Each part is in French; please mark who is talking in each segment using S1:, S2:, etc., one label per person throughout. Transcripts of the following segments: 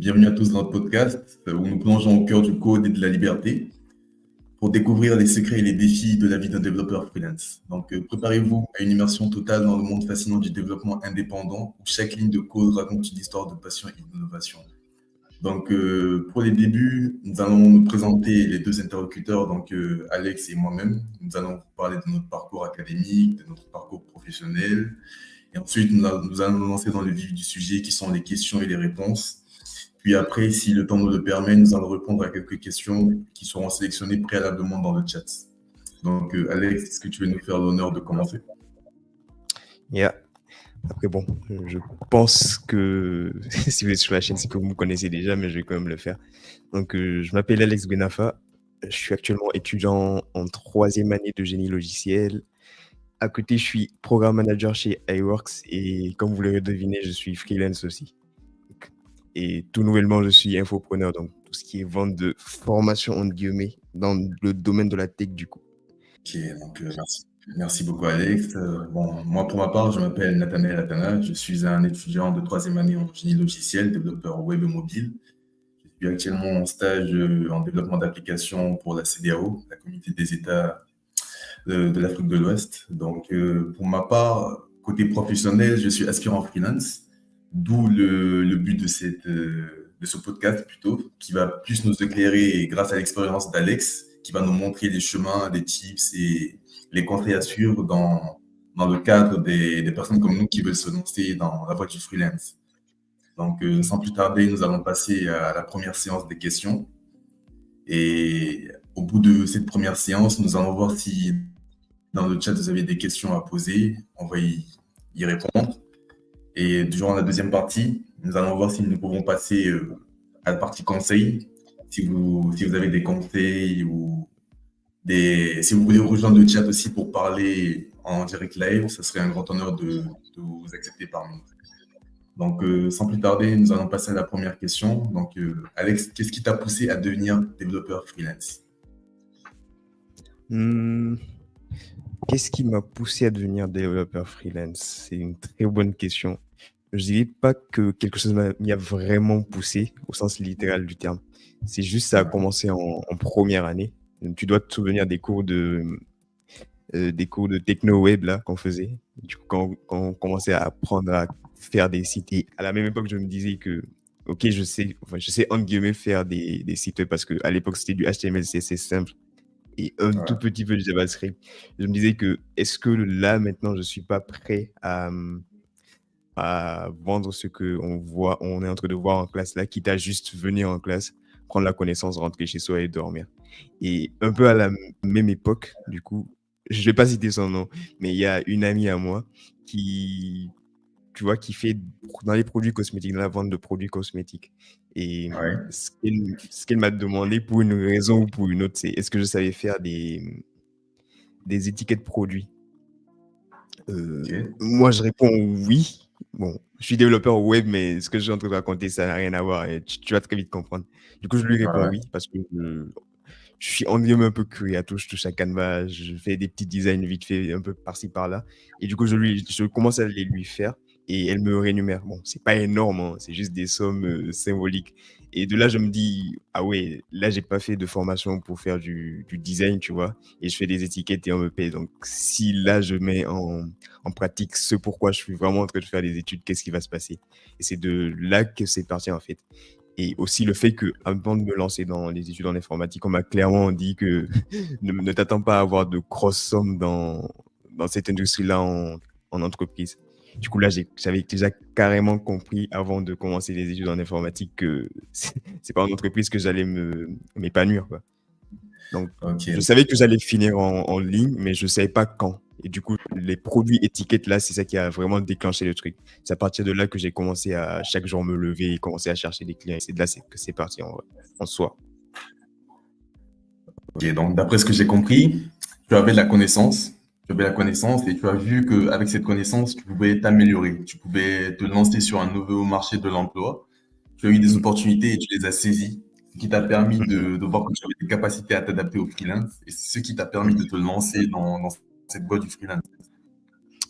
S1: bienvenue à tous dans notre podcast où nous plongeons au cœur du code et de la liberté pour découvrir les secrets et les défis de la vie d'un développeur freelance. Donc, préparez-vous à une immersion totale dans le monde fascinant du développement indépendant où chaque ligne de code raconte une histoire de passion et d'innovation. Donc, pour les débuts, nous allons nous présenter les deux interlocuteurs, donc Alex et moi-même. Nous allons vous parler de notre parcours académique, de notre parcours professionnel. Et ensuite, nous allons nous lancer dans le vif du sujet qui sont les questions et les réponses. Puis après, si le temps nous le permet, nous allons répondre à quelques questions qui seront sélectionnées préalablement dans le chat. Donc, Alex, est-ce que tu veux nous faire l'honneur de commencer?
S2: Yeah. Après, bon, je pense que si vous êtes sur la chaîne, c'est que vous me connaissez déjà, mais je vais quand même le faire. Donc, je m'appelle Alex Benafa. Je suis actuellement étudiant en 3e année de génie logiciel. À côté, je suis programme manager chez iWorks et comme vous l'avez deviné, je suis freelance aussi. Et tout nouvellement, je suis infopreneur, donc tout ce qui est vente de formation, entre guillemets, dans le domaine de la tech, du coup.
S1: Ok, donc merci beaucoup Alex. Bon, moi pour ma part, je m'appelle Nathanaël Atana, je suis un étudiant de 3e année en génie logiciel, développeur web et mobile. Je suis actuellement en stage en développement d'applications pour la CEDEAO, la Communauté des États de l'Afrique de l'Ouest. Donc pour ma part, côté professionnel, je suis aspirant freelance, d'où le but de ce podcast plutôt, qui va plus nous éclairer grâce à l'expérience d'Alex, qui va nous montrer les chemins, les tips et les conseils à suivre dans le cadre des personnes comme nous qui veulent se lancer dans la voie du freelance. Donc, sans plus tarder, nous allons passer à la première séance des questions. Et au bout de cette première séance, nous allons voir si dans le chat vous avez des questions à poser. On va y répondre. Et durant la deuxième partie, nous allons voir si nous pouvons passer à la partie conseils. Si vous avez des conseils ou si vous voulez rejoindre le chat aussi pour parler en direct live, ce serait un grand honneur de vous accepter parmi nous. Donc, sans plus tarder, nous allons passer à la première question. Donc, Alex, qu'est-ce qui t'a poussé à devenir développeur freelance?
S2: Qu'est-ce qui m'a poussé à devenir développeur freelance? C'est une très bonne question. Je dirais pas que quelque chose m'y a vraiment poussé au sens littéral du terme. C'est juste ça a commencé en première année. Donc, tu dois te souvenir des cours de techno-web là qu'on faisait. Du coup, quand on commençait à apprendre à faire des sites, et à la même époque, je me disais que ok, je sais entre guillemets faire des sites web parce que à l'époque c'était du HTML, CSS simple et un tout petit peu de JavaScript. Je me disais que est-ce que là maintenant je suis pas prêt à vendre ce que on est en train de voir en classe là, quitte à juste venir en classe, prendre la connaissance, rentrer chez soi et dormir. Et un peu à la même époque, du coup, je vais pas citer son nom, mais il y a une amie à moi qui, tu vois, qui fait dans les produits cosmétiques, dans la vente de produits cosmétiques. Et ce qu'elle m'a demandé pour une raison ou pour une autre, c'est est-ce que je savais faire des étiquettes produits. Moi, je réponds oui. Bon, je suis développeur web, mais ce que je suis en train de raconter, ça n'a rien à voir. Et tu vas très vite comprendre. Du coup, je lui réponds oui, parce que je suis en guillemets un peu curieux à tout. Je touche à Canva, je fais des petits designs vite fait, un peu par-ci, par-là. Et du coup, je commence à les lui faire et elle me rémunère. Bon, c'est pas énorme, hein, c'est juste des sommes symboliques. Et de là, je me dis, ah ouais, là, j'ai pas fait de formation pour faire du design, tu vois, et je fais des étiquettes et on me paye. Donc, si là, je mets en pratique ce pourquoi je suis vraiment en train de faire des études, qu'est-ce qui va se passer? Et c'est de là que c'est parti, en fait. Et aussi le fait que, avant de me lancer dans les études en informatique, on m'a clairement dit que ne t'attends pas à avoir de grosses sommes dans cette industrie-là en entreprise. Du coup, là, j'avais déjà carrément compris avant de commencer les études en informatique que c'est pas en entreprise que j'allais m'épanouir, quoi. Donc, je savais que j'allais finir en ligne, mais je savais pas quand. Et du coup, les produits étiquettes là, c'est ça qui a vraiment déclenché le truc. C'est à partir de là que j'ai commencé à chaque jour me lever et commencer à chercher des clients. Et c'est de là que c'est parti en soi.
S1: Ok, donc d'après ce que j'ai compris, tu avais de la connaissance. Tu avais la connaissance et tu as vu qu'avec cette connaissance, tu pouvais t'améliorer. Tu pouvais te lancer sur un nouveau marché de l'emploi. Tu as eu des opportunités et tu les as saisies, ce qui t'a permis de voir que tu avais des capacités à t'adapter au freelance et c'est ce qui t'a permis de te lancer dans cette voie du freelance.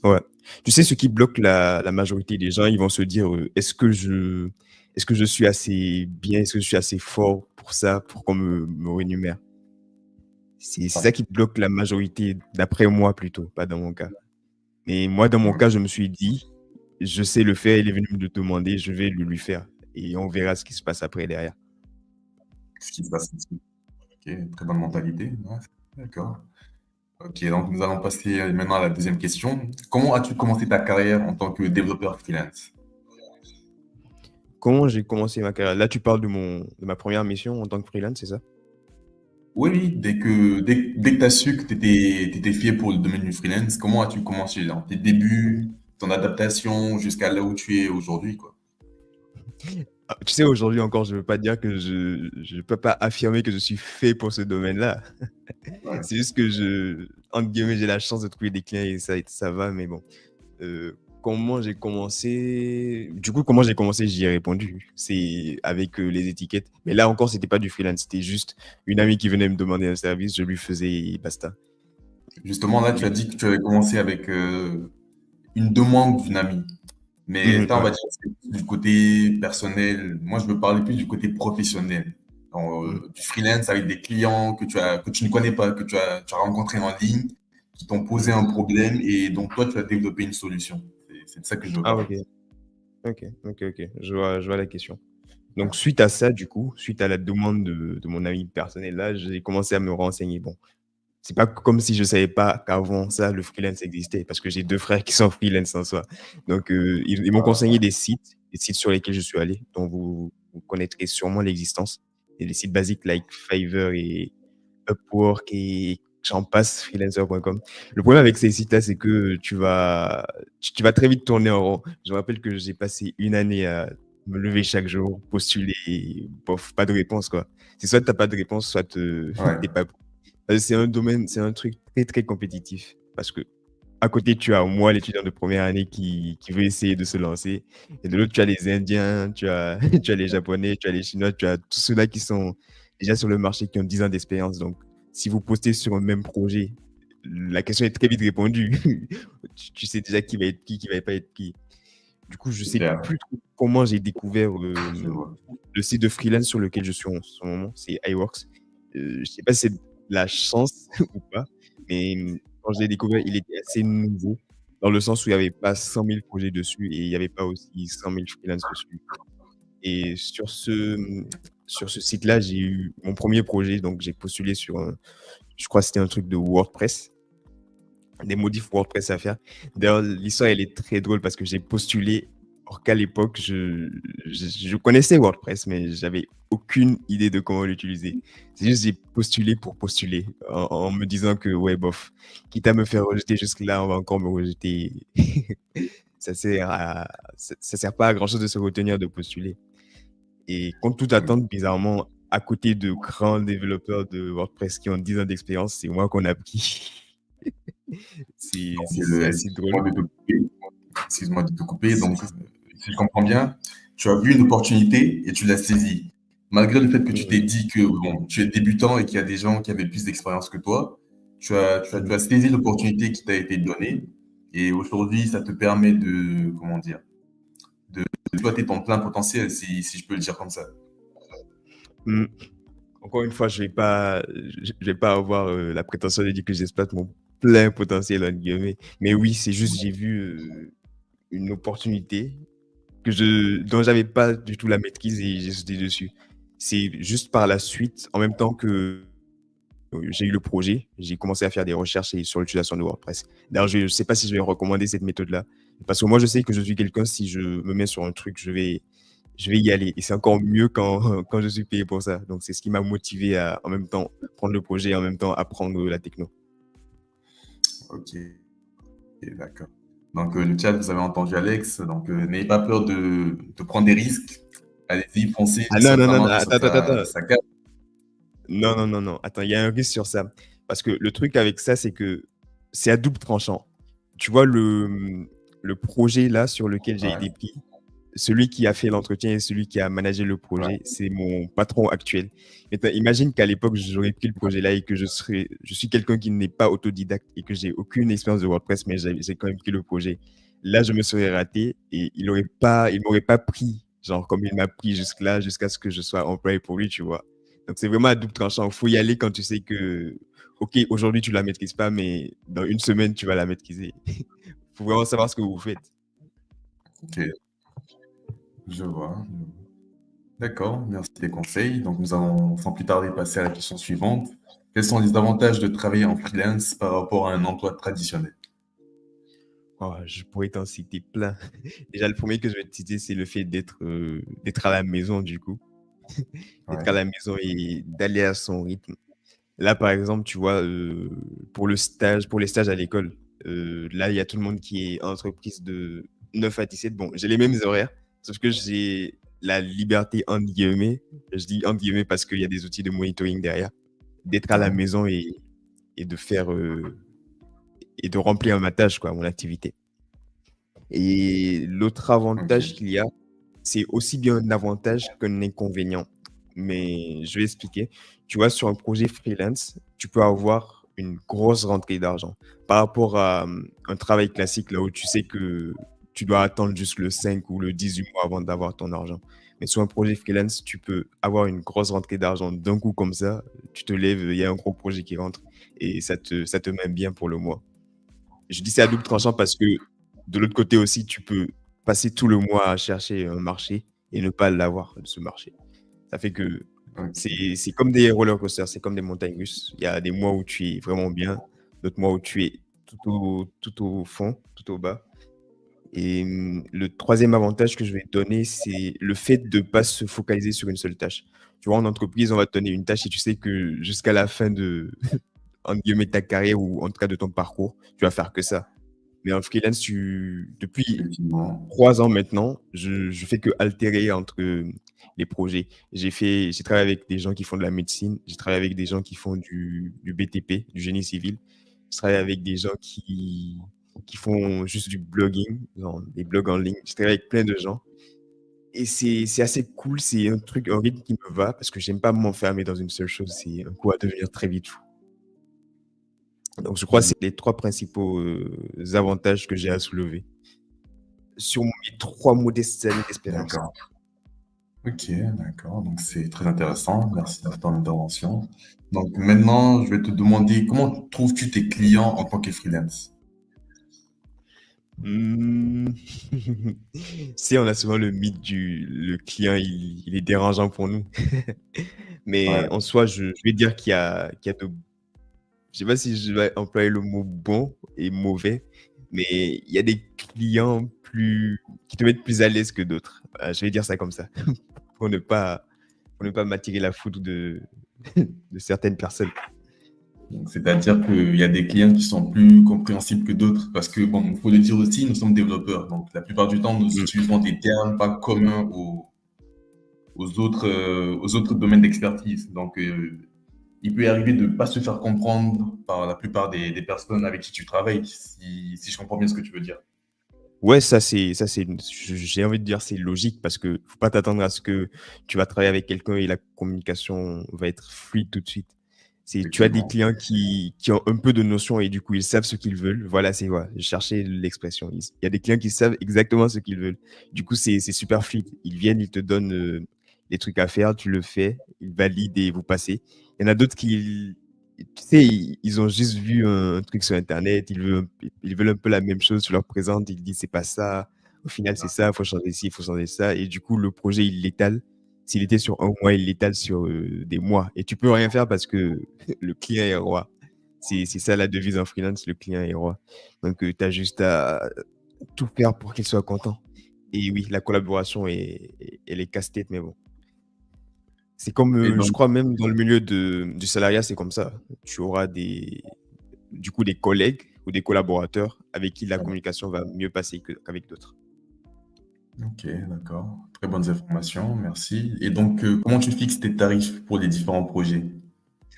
S2: Ouais. Tu sais, ce qui bloque la majorité des gens, ils vont se dire, est-ce que est-ce que je suis assez bien, est-ce que je suis assez fort pour ça, pour qu'on me rémunère? C'est ça
S1: Ah,
S2: qui bloque la majorité, d'après moi plutôt, pas dans mon cas. Mais moi, dans mon cas, je me suis dit: «Je sais le faire, il est venu me le demander, je vais le lui faire et on verra ce qui se passe après derrière».
S1: ce qui se passe ici. Ok, très bonne mentalité. Ouais, d'accord. Ok, donc nous allons passer maintenant à la deuxième question. Comment as-tu commencé ta carrière en tant que développeur freelance?
S2: Comment j'ai commencé ma carrière? Là, tu parles de ma première mission en tant que freelance, c'est ça?
S1: Oui, oui, dès que tu as su que tu étais fait pour le domaine du freelance, comment as-tu commencé, genre, tes débuts, ton adaptation jusqu'à là où tu es aujourd'hui, quoi?
S2: Ah, tu sais, aujourd'hui encore, je veux pas dire que je peux pas affirmer que je suis fait pour ce domaine-là.
S1: Ouais.
S2: C'est juste que entre guillemets, «j'ai la chance de trouver des clients» et ça va, mais bon. Comment j'ai commencé? Du coup, comment j'ai commencé? J'y ai répondu. C'est avec, les étiquettes. Mais là encore, c'était pas du freelance, c'était juste une amie qui venait me demander un service, je lui faisais et basta.
S1: Justement, là, tu as
S2: Et
S1: dit que tu avais commencé avec une demande d'une amie. Mais là, on
S2: ouais.
S1: va dire que c'est plus du côté personnel. Moi, je veux parler plus du côté professionnel. Donc,
S2: Mmh.
S1: du freelance avec des clients que tu ne connais pas, tu as rencontrés en ligne, qui t'ont posé
S2: Mmh.
S1: un problème et donc toi, tu as développé une solution. C'est de ça que je veux
S2: Ah
S1: parler.
S2: OK. OK. Je vois la question. Donc suite à ça, du coup, suite à la demande de mon ami personnel là, j'ai commencé à me renseigner. Bon, c'est pas comme si je savais pas qu'avant ça, le freelance existait parce que j'ai 2 frères qui sont freelance en soi. Donc ils m'ont conseillé des sites sur lesquels je suis allé, dont vous connaîtrez sûrement l'existence. Il y a des sites basiques like Fiverr et Upwork et j'en passe, freelancer.com. Le problème avec ces sites-là, c'est que tu vas très vite tourner en rond. Je me rappelle que j'ai passé une année à me lever chaque jour, postuler et bof, pas de réponse, quoi. C'est soit tu as pas de réponse, soit,
S1: Ouais.
S2: tu pas c'est un domaine, c'est un truc très, très compétitif parce que à côté, tu as moi, l'étudiant de première année qui veut essayer de se lancer et de l'autre, tu as les Indiens, tu as tu as les Japonais, tu as les Chinois, tu as tous ceux-là qui sont déjà sur le marché, qui ont 10 ans d'expérience. Donc si vous postez sur un même projet, la question est très vite répondue. Tu sais déjà qui va être qui va pas être qui. Du coup, je
S1: C'est
S2: sais
S1: clair.
S2: plus trop comment j'ai découvert,
S1: Je vois.
S2: le site de freelance sur lequel je suis en ce moment, c'est iWorks. Je sais pas si c'est de la chance ou pas, mais quand je l'ai découvert, il était assez nouveau, dans le sens où il y avait pas 100 000 projets dessus et il y avait pas aussi 100 000 freelances dessus. Et sur ce site-là, j'ai eu mon premier projet, donc j'ai postulé sur je crois que c'était un truc de WordPress, des modifs WordPress à faire. D'ailleurs, l'histoire, elle est très drôle parce que j'ai postulé, alors qu'à l'époque, je connaissais WordPress, mais j'avais aucune idée de comment l'utiliser. C'est juste, j'ai postulé pour postuler, en me disant que, ouais, bof, quitte à me faire rejeter jusque-là, on va encore me rejeter. Ça sert pas à grand-chose de se retenir de postuler. Et contre toute
S1: Oui.
S2: attente, bizarrement, à côté de grands développeurs de WordPress qui ont 10 ans d'expérience, c'est moi qu'on a pris.
S1: Donc,
S2: C'est assez drôle.
S1: excuse-moi de te couper. Excuse-moi de te couper.
S2: C'est
S1: Donc,
S2: c'est
S1: si je comprends bien, tu as vu une opportunité et tu l'as saisie. Malgré le fait que tu
S2: mmh
S1: t'es dit que bon, tu es débutant et qu'il y a des gens qui avaient plus d'expérience que toi, tu
S2: mh.
S1: as saisi l'opportunité qui t'a été donnée et aujourd'hui, ça te permet de, comment dire, de exploiter ton plein potentiel, si je peux le dire comme ça.
S2: Mmh. Encore une fois, je vais pas avoir, la prétention de dire que j'exploite mon «plein potentiel» entre guillemets. Mais oui, c'est juste j'ai vu, une opportunité dont j'avais pas du tout la maîtrise et j'ai sauté dessus. C'est juste par la suite, en même temps que j'ai eu le projet, j'ai commencé à faire des recherches sur l'utilisation de WordPress. D'ailleurs, je ne sais pas si je vais recommander cette méthode-là, parce que moi, je sais que je suis quelqu'un, si je me mets sur un truc, je vais y aller et c'est encore mieux quand quand je suis payé pour ça. Donc c'est ce qui m'a motivé à, en même temps, prendre le projet et en même temps apprendre la techno.
S1: Ok, d'accord. Donc, le chat, vous avez entendu Alex. Donc, n'ayez pas peur de prendre des risques. Allez-y, foncez.
S2: Ah non, non, non, non,
S1: Certainement que
S2: attends, attends, attends.
S1: ça casse.
S2: Non, non, non, non. Attends, il y a un risque sur ça. Parce que le truc avec ça, c'est que c'est à double tranchant. Tu vois, le projet là sur lequel j'ai
S1: Ouais,
S2: été pris, celui qui a fait l'entretien et celui qui a managé le
S1: ouais.
S2: projet, c'est mon patron actuel. Maintenant, imagine qu'à l'époque, j'aurais pris le projet là et que je suis quelqu'un qui n'est pas autodidacte et que j'ai aucune expérience de WordPress, mais j'ai quand même pris le projet. Là, je me serais raté et il m'aurait pas pris Genre, comme il m'a pris jusque-là, jusqu'à ce que je sois employé pour lui, tu vois. Donc, c'est vraiment à double tranchant. Il faut y aller quand tu sais que, OK, aujourd'hui, tu la maîtrises pas, mais dans une semaine, tu vas la maîtriser. Il faut vraiment savoir ce que vous faites.
S1: Ok, je vois. D'accord, merci des conseils. Donc, nous allons sans plus tarder passer à la question suivante. Quels sont les avantages de travailler en freelance par rapport à un emploi traditionnel?
S2: Oh, je pourrais t'en citer plein. Déjà, le premier que je vais te citer, c'est le fait d'être à la maison, du coup. D'être à
S1: Ouais,
S2: la maison et d'aller à son rythme. Là, par exemple, tu vois, pour les stages à l'école, là, il y a tout le monde qui est en entreprise de 9 à 17. Bon, j'ai les mêmes horaires, sauf que j'ai la liberté, entre guillemets. Je dis entre guillemets parce qu'il y a des outils de monitoring derrière, d'être à la
S1: ouais,
S2: maison et de faire et de remplir ma tâche, quoi, mon activité. Et l'autre avantage
S1: ok,
S2: qu'il y a, c'est aussi bien un avantage qu'un inconvénient. Mais je vais expliquer. Tu vois, sur un projet freelance, tu peux avoir une grosse rentrée d'argent. Par rapport à un travail classique, là où tu sais que tu dois attendre juste le 5 ou le 18 mois avant d'avoir ton argent. Mais sur un projet freelance, tu peux avoir une grosse rentrée d'argent d'un coup comme ça. Tu te lèves, il y a un gros projet qui rentre et ça te met bien pour le mois. Je dis c'est à double tranchant parce que de l'autre côté aussi, tu peux passer tout le mois à chercher un marché et ne pas l'avoir, ce marché. Ça fait que
S1: ok,
S2: c'est comme des roller coasters, c'est comme des montagnes russes. Il y a des mois où tu es vraiment bien, d'autres mois où tu es tout au fond, tout au bas. Et le troisième avantage que je vais te donner, c'est le fait de ne pas se focaliser sur une seule tâche. Tu vois, en entreprise, on va te donner une tâche et tu sais que jusqu'à la fin de, entre guillemets, ta carrière ou en tout cas de ton parcours, tu vas faire que ça. Mais en freelance, depuis
S1: effectivement.
S2: 3 ans maintenant, je fais que altérer entre les projets. J'ai travaillé avec des gens qui font de la médecine, j'ai travaillé avec des gens qui font du BTP, du génie civil. Je travaille avec des gens qui font juste du blogging, genre des blogs en ligne. Je travaille avec plein de gens. Et c'est assez cool, c'est un rythme qui me va parce que j'aime pas m'enfermer dans une seule chose. C'est un coup à devenir très vite fou. Donc, je crois que
S1: Je-
S2: c'est les 3 principaux, avantages que j'ai à soulever sur mes 3 modestes années d'expérience.
S1: D'accord. Ok, d'accord. Donc, c'est très intéressant. Merci de ton intervention. Donc, maintenant, je vais te demander comment trouves-tu tes clients en tant que freelance?
S2: Mmh. Tu on a souvent le mythe du le client, il est dérangeant pour nous. Mais
S1: Ouais,
S2: en soi, je vais dire qu'il y a de je sais pas si je vais employer le mot bon et mauvais, mais il y a des clients qui te mettent plus à l'aise que d'autres. Voilà, je vais dire ça comme ça, pour ne pas pour ne pas m'attirer la foudre de de certaines personnes.
S1: donc, c'est-à-dire qu'il y a des clients qui sont plus compréhensibles que d'autres parce que, bon, il faut le dire aussi, nous sommes développeurs. Donc, la plupart du temps, nous
S2: Mmh.
S1: utilisons des termes pas communs aux autres domaines d'expertise. Donc, il peut y arriver de ne pas se faire comprendre par la plupart des personnes avec qui tu travailles, si je comprends bien ce que tu veux dire.
S2: Ouais, ça c'est une j'ai envie de dire c'est logique parce que faut pas t'attendre à ce que tu vas travailler avec quelqu'un et la communication va être fluide tout de suite. C'est tu as des
S1: Effectivement.
S2: clients qui ont un peu de notion et du coup, ils savent ce qu'ils veulent. Voilà, c'est ouais, je cherchais l'expression. Il y a des clients qui savent exactement ce qu'ils veulent. Du coup, c'est super fluide. Ils viennent, ils te donnent, les trucs à faire, tu le fais, ils valident et vous passez. Il y en a d'autres qui tu sais, ils ont juste vu un truc sur internet, ils veulent un peu la même chose, tu leur présentes, ils disent: «C'est pas ça, au final c'est ça, il faut changer ci, il faut changer ça» et du coup le projet il l'étale. S'il était sur un mois, il l'étale sur, des mois et tu peux rien faire parce que le client est roi. C'est ça la devise en freelance, le client est roi. Donc tu as juste à tout faire pour qu'il soit content et oui, la collaboration elle est casse-tête mais bon. C'est comme,
S1: Et
S2: je
S1: donc,
S2: crois même dans le milieu du salariat, c'est comme ça. Tu auras du coup, des collègues ou des collaborateurs avec qui la communication va mieux passer qu'avec d'autres.
S1: ok, d'accord. Très bonnes informations, merci. Et donc, comment tu fixes tes tarifs pour les différents projets?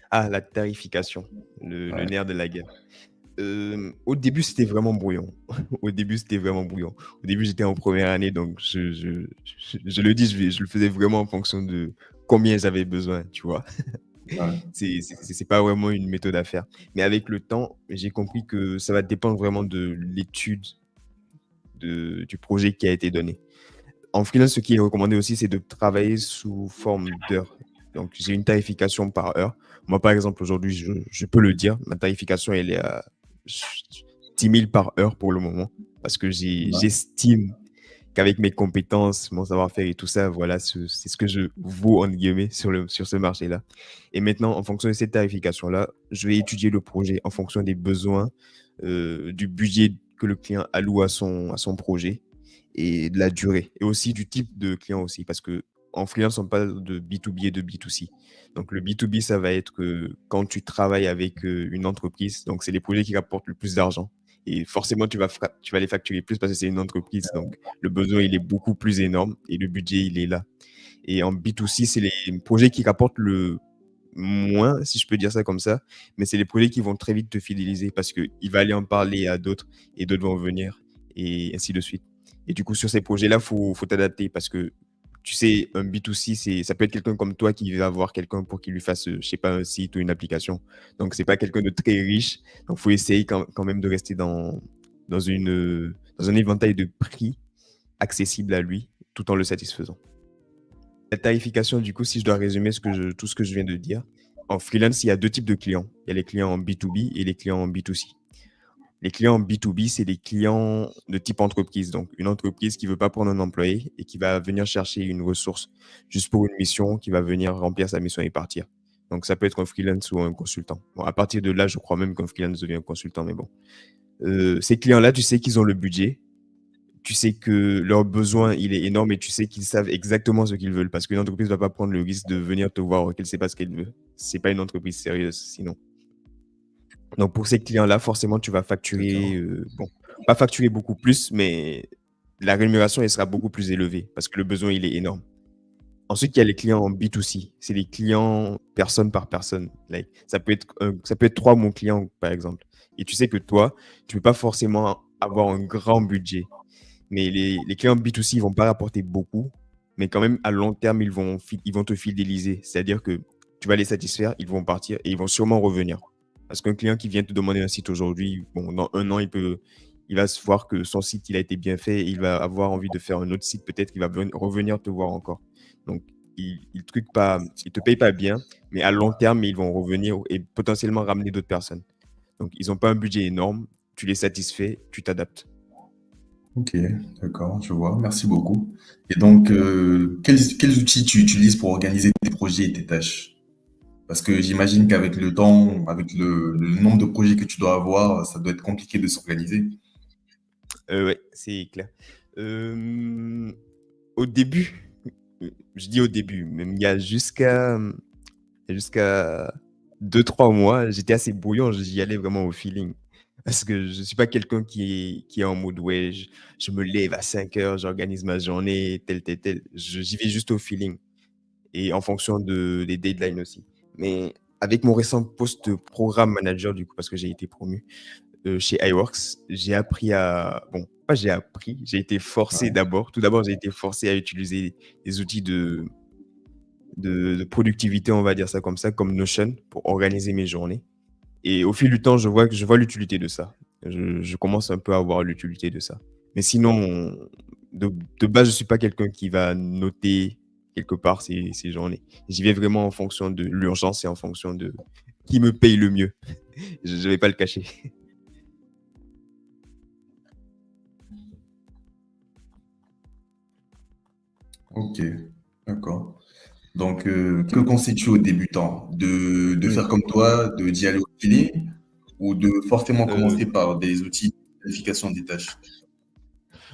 S2: Ah, la tarification, le
S1: Ouais,
S2: nerf de la guerre. Au début, c'était vraiment brouillon. Au début, c'était vraiment brouillon. Au début, j'étais en première année, donc je le dis, je le faisais vraiment en fonction de combien j'avais besoin, tu vois?
S1: ouais,
S2: C'est pas vraiment une méthode à faire. Mais avec le temps, j'ai compris que ça va dépendre vraiment de l'étude du projet qui a été donné. En freelance, ce qui est recommandé aussi, c'est de travailler sous forme d'heures. Donc, j'ai une tarification par heure. Moi, par exemple, aujourd'hui, je peux le dire, ma tarification, elle est à 10 000 par heure pour le moment, parce que
S1: Ouais.
S2: j'estime qu'avec mes compétences, mon savoir-faire et tout ça, voilà, c'est ce que je vaux, entre guillemets, sur ce marché-là. Et maintenant, en fonction de cette tarification-là, je vais étudier le projet en fonction des besoins, du budget que le client alloue à son projet et de la durée. Et aussi du type de client aussi, parce que en freelance, on parle de B2B et de B2C. Donc, le B2B, ça va être que quand tu travailles avec une entreprise, donc c'est les projets qui rapportent le plus d'argent. Et forcément, tu vas les facturer plus parce que c'est une entreprise. Donc, le besoin, il est beaucoup plus énorme et le budget, il est là. Et en B2C, c'est les projets qui rapportent le moins, si je peux dire ça comme ça, mais c'est les projets qui vont très vite te fidéliser parce qu'il va aller en parler à d'autres et d'autres vont venir et ainsi de suite. Et du coup, sur ces projets-là, faut t'adapter parce que tu sais, un B2C, ça peut être quelqu'un comme toi qui va avoir quelqu'un pour qu'il lui fasse, je sais pas, un site ou une application. Donc, c'est pas quelqu'un de très riche. Donc, faut essayer quand même de rester dans un éventail de prix accessible à lui tout en le satisfaisant. La tarification, du coup, si je dois résumer tout ce que je viens de dire, en freelance, il y a deux types de clients. Il y a les clients en B2B et les clients en B2C. Les clients en B2B, c'est les clients de type entreprise. Donc, une entreprise qui ne veut pas prendre un employé et qui va venir chercher une ressource juste pour une mission, qui va venir remplir sa mission et partir. Donc, ça peut être un freelance ou un consultant. Bon, à partir de là, je crois même qu'un freelance devient un consultant, mais bon. Ces clients-là, tu sais qu'ils ont le budget, tu sais que leur besoin, il est énorme et tu sais qu'ils savent exactement ce qu'ils veulent parce qu'une entreprise ne va pas prendre le risque de venir te voir qu'elle ne sait pas ce qu'elle veut. C'est pas une entreprise sérieuse sinon. Donc pour ces clients-là, forcément, tu vas facturer,
S1: D'accord.
S2: bon, pas facturer beaucoup plus, mais la rémunération, elle sera beaucoup plus élevée parce que le besoin, il est énorme. Ensuite, il y a les clients en B2C. C'est les clients personne par personne. Like, ça peut être 3 mon client, par exemple. Et tu sais que toi, tu ne peux pas forcément avoir un grand budget. Mais les clients B2C, ils vont pas rapporter beaucoup, mais quand même, à long terme, ils vont te fidéliser. C'est-à-dire que tu vas les satisfaire, ils vont partir et ils vont sûrement revenir. Parce qu'un client qui vient te demander un site aujourd'hui, bon, dans un an, il va se voir que son site, il a été bien fait, et il va avoir envie de faire un autre site, peut-être qu'il va revenir te voir encore. Donc, ils te payent pas bien, mais à long terme, ils vont revenir et potentiellement ramener d'autres personnes. Donc, ils n'ont pas un budget énorme, tu les satisfais, tu t'adaptes.
S1: Ok, d'accord, je vois. Merci beaucoup. Et donc, quels outils tu utilises pour organiser tes projets et tes tâches? Parce que j'imagine qu'avec le temps, avec le nombre de projets que tu dois avoir, ça doit être compliqué de s'organiser.
S2: Ouais, c'est clair. Hem, Au début, je dis au début, même il y a jusqu'à 2-3 mois, j'étais assez brouillon, j'y allais vraiment au feeling. Parce que je suis pas quelqu'un qui est en mode: «Ouais, je me lève à 5 heures, j'organise ma journée, tel». J'y vais juste au feeling et en fonction des deadlines aussi. Mais avec mon récent poste de programme manager, du coup, parce que j'ai été promu, chez iWorks, j'ai appris à bon, pas j'ai appris, j'ai été forcé
S1: Ouais.
S2: d'abord. Tout d'abord, j'ai été forcé à utiliser des outils de productivité, on va dire ça comme ça, comme Notion pour organiser mes journées et au fil du temps, je vois l'utilité de ça. Je commence un peu à voir l'utilité de ça. Mais sinon, de base, je suis pas quelqu'un qui va noter quelque part ses journées. J'y vais vraiment en fonction de l'urgence et en fonction de qui me paye le mieux. Je vais pas le cacher.
S1: Ok, d'accord. Donc, que conseilles-tu aux débutants? De
S2: Mmh.
S1: faire comme toi, d'y aller au feeling ou de forcément commencer
S2: Heu
S1: par des outils de planification des tâches?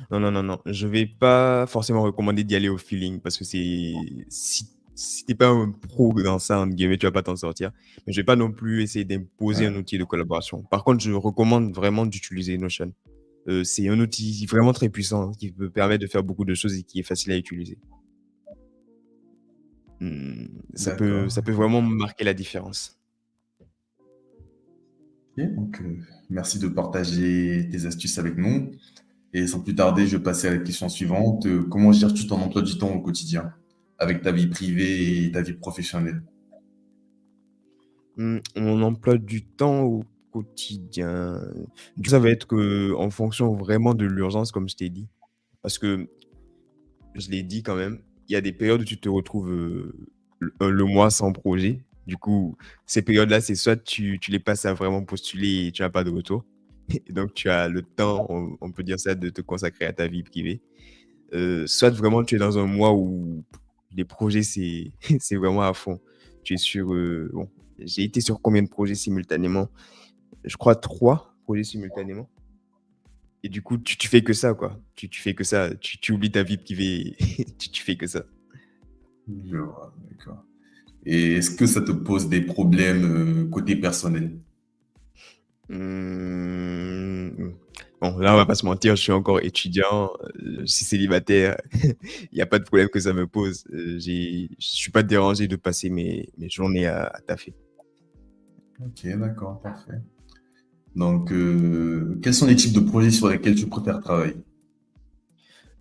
S2: Non, non, non, non. Je vais pas forcément recommander d'y aller au feeling parce que si tu pas un pro dans ça, entre guillemets, tu vas pas t'en sortir. Mais je vais pas non plus essayer d'imposer un
S1: Ouais,
S2: outil de collaboration. Par contre, je recommande vraiment d'utiliser Notion. C'est un outil vraiment très puissant qui peut permettre de faire beaucoup de choses et qui est facile à utiliser.
S1: d'accord.
S2: Ça peut vraiment marquer la différence.
S1: Ok, donc, merci de partager tes astuces avec nous. Et sans plus tarder, je vais passer à la question suivante. Comment gères-tu ton emploi du temps au quotidien avec ta vie privée et ta vie professionnelle?
S2: Mon emploi du temps au quotidien, du coup, ça va être que en fonction vraiment de l'urgence, comme je t'ai dit. Parce que je l'ai dit quand même, il y a des périodes où tu te retrouves le mois sans projet. Du coup, ces périodes-là, c'est soit tu les passes à vraiment postuler et tu n'as pas de retour. Et donc, tu as le temps, on peut dire ça, de te consacrer à ta vie privée. Soit vraiment tu es dans un mois où les projets, c'est c'est vraiment à fond. Tu es sur, bon, j'ai été sur combien de projets simultanément? Je crois 3 projets simultanément. Et du coup, tu fais que ça, quoi. Tu fais que ça. Tu oublies ta vie privée. Tu fais que ça.
S1: Je vois, d'accord. Et est-ce que ça te pose des problèmes côté personnel?
S2: Mmh, bon, là, on va pas se mentir, je suis encore étudiant, je suis célibataire. Il y a pas de problème que ça me pose. Je suis pas dérangé de passer mes journées à taffer.
S1: Ok, d'accord, parfait. Donc, quels sont les types de projets sur lesquels tu préfères travailler?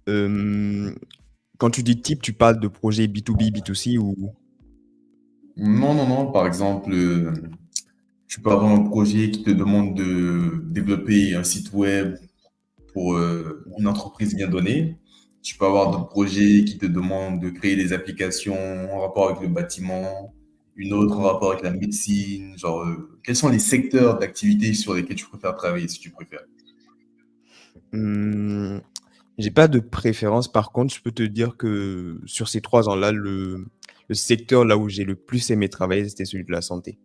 S2: Hem, Quand tu dis type, tu parles de projet B2B, B2C ou?
S1: Non, non, non. Par exemple, tu peux avoir un projet qui te demande de développer un site web pour une entreprise bien donnée. Tu peux avoir d'autres projets qui te demandent de créer des applications en rapport avec le bâtiment, une autre en rapport avec la médecine. Genre, quels sont les secteurs d'activité sur lesquels tu préfères travailler, si tu préfères?
S2: Mmh, j'ai pas de préférence. Par contre, je peux te dire que sur ces 3 ans-là, le secteur là où j'ai le plus aimé travailler, c'était celui de la santé.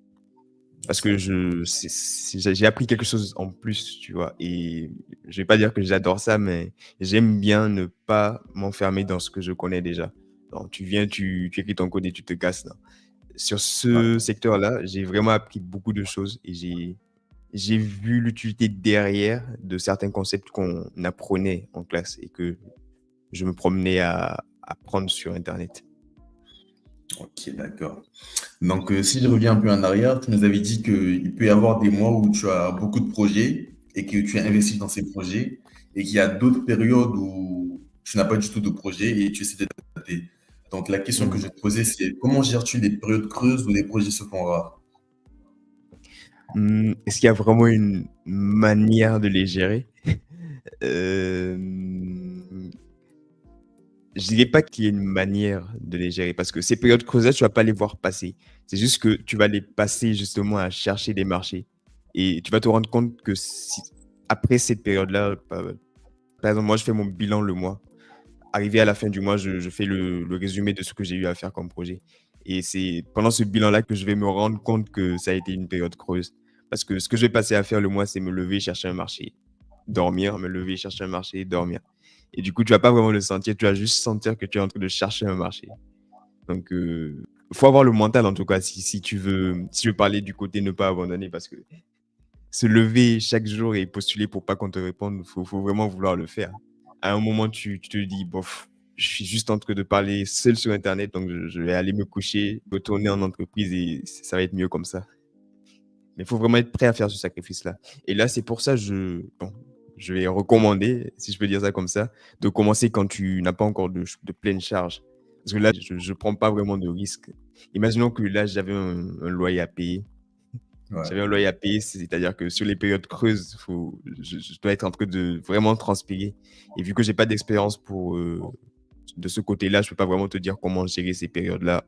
S2: Parce que j'ai appris quelque chose en plus, tu vois? Et je vais pas dire que j'adore ça, mais j'aime bien ne pas m'enfermer dans ce que je connais déjà. Donc tu viens, tu écris ton code et tu te casses, non. Sur
S1: Ouais.
S2: ce secteur-là, j'ai vraiment appris beaucoup de choses et j'ai vu l'utilité derrière de certains concepts qu'on apprenait en classe et que je me promenais à apprendre sur internet.
S1: Ok, d'accord. Donc, si je reviens un peu en arrière, tu nous avais dit qu'il peut y avoir des mois où tu as beaucoup de projets et que tu es investi dans ces projets et qu'il y a d'autres périodes où tu n'as pas du tout de projet et tu essaies de t'adapter. Donc, la question que je
S2: Mmh.
S1: vais te poser, c'est comment gères-tu les périodes creuses où les projets se font rares?
S2: Est-ce qu'il y a vraiment une manière de les gérer? Hem, je dirais pas qu'il y ait une manière de les gérer parce que ces périodes creuses-là, tu vas pas les voir passer. C'est juste que tu vas les passer justement à chercher des marchés et tu vas te rendre compte que si après cette période-là, par exemple, moi, je fais mon bilan le mois. Arrivé à la fin du mois, je fais le résumé de ce que j'ai eu à faire comme projet et c'est pendant ce bilan-là que je vais me rendre compte que ça a été une période creuse. Parce que ce que je vais passer à faire le mois, c'est me lever, chercher un marché, dormir, me lever, chercher un marché, dormir et du coup, tu vas pas vraiment le sentir, tu vas juste sentir que tu es en train de chercher un marché. Donc faut avoir le mental en tout cas si tu veux parler du côté ne pas abandonner parce que se lever chaque jour et postuler pour pas qu'on te réponde, faut vraiment vouloir le faire. À un moment, tu te dis: «Bof, je suis juste en train de parler seul sur internet, donc je vais aller me coucher, retourner en entreprise et ça va être mieux comme ça». Mais il faut vraiment être prêt à faire ce sacrifice-là. Et là, c'est pour ça, je vais recommander, si je peux dire ça comme ça, de commencer quand tu n'as pas encore de pleine charge. Parce que là, je prends pas vraiment de risques. Imaginons que là, un loyer à payer.
S1: Ouais.
S2: J'avais un loyer à payer, c'est-à-dire que sur les périodes creuses, je dois être en train de vraiment transpirer. Et vu que j'ai pas d'expérience de ce côté-là, je peux pas vraiment te dire comment gérer ces périodes-là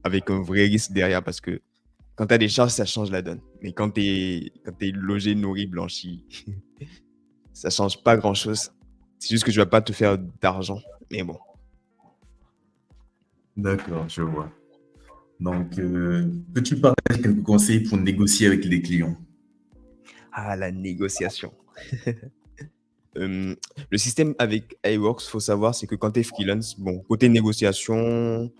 S2: avec un vrai risque derrière parce que quand tu as des charges, ça change la donne. Mais quand tu es logé, nourri, blanchi, ça change pas grand-chose. C'est juste que tu vas pas te faire d'argent. Mais bon.
S1: D'accord, je vois. Donc, peux-tu partager quelques conseils pour négocier avec les clients?
S2: Ah, la négociation. Le système avec iWorks, faut savoir, c'est que quand tu es freelance, bon, côté négociation,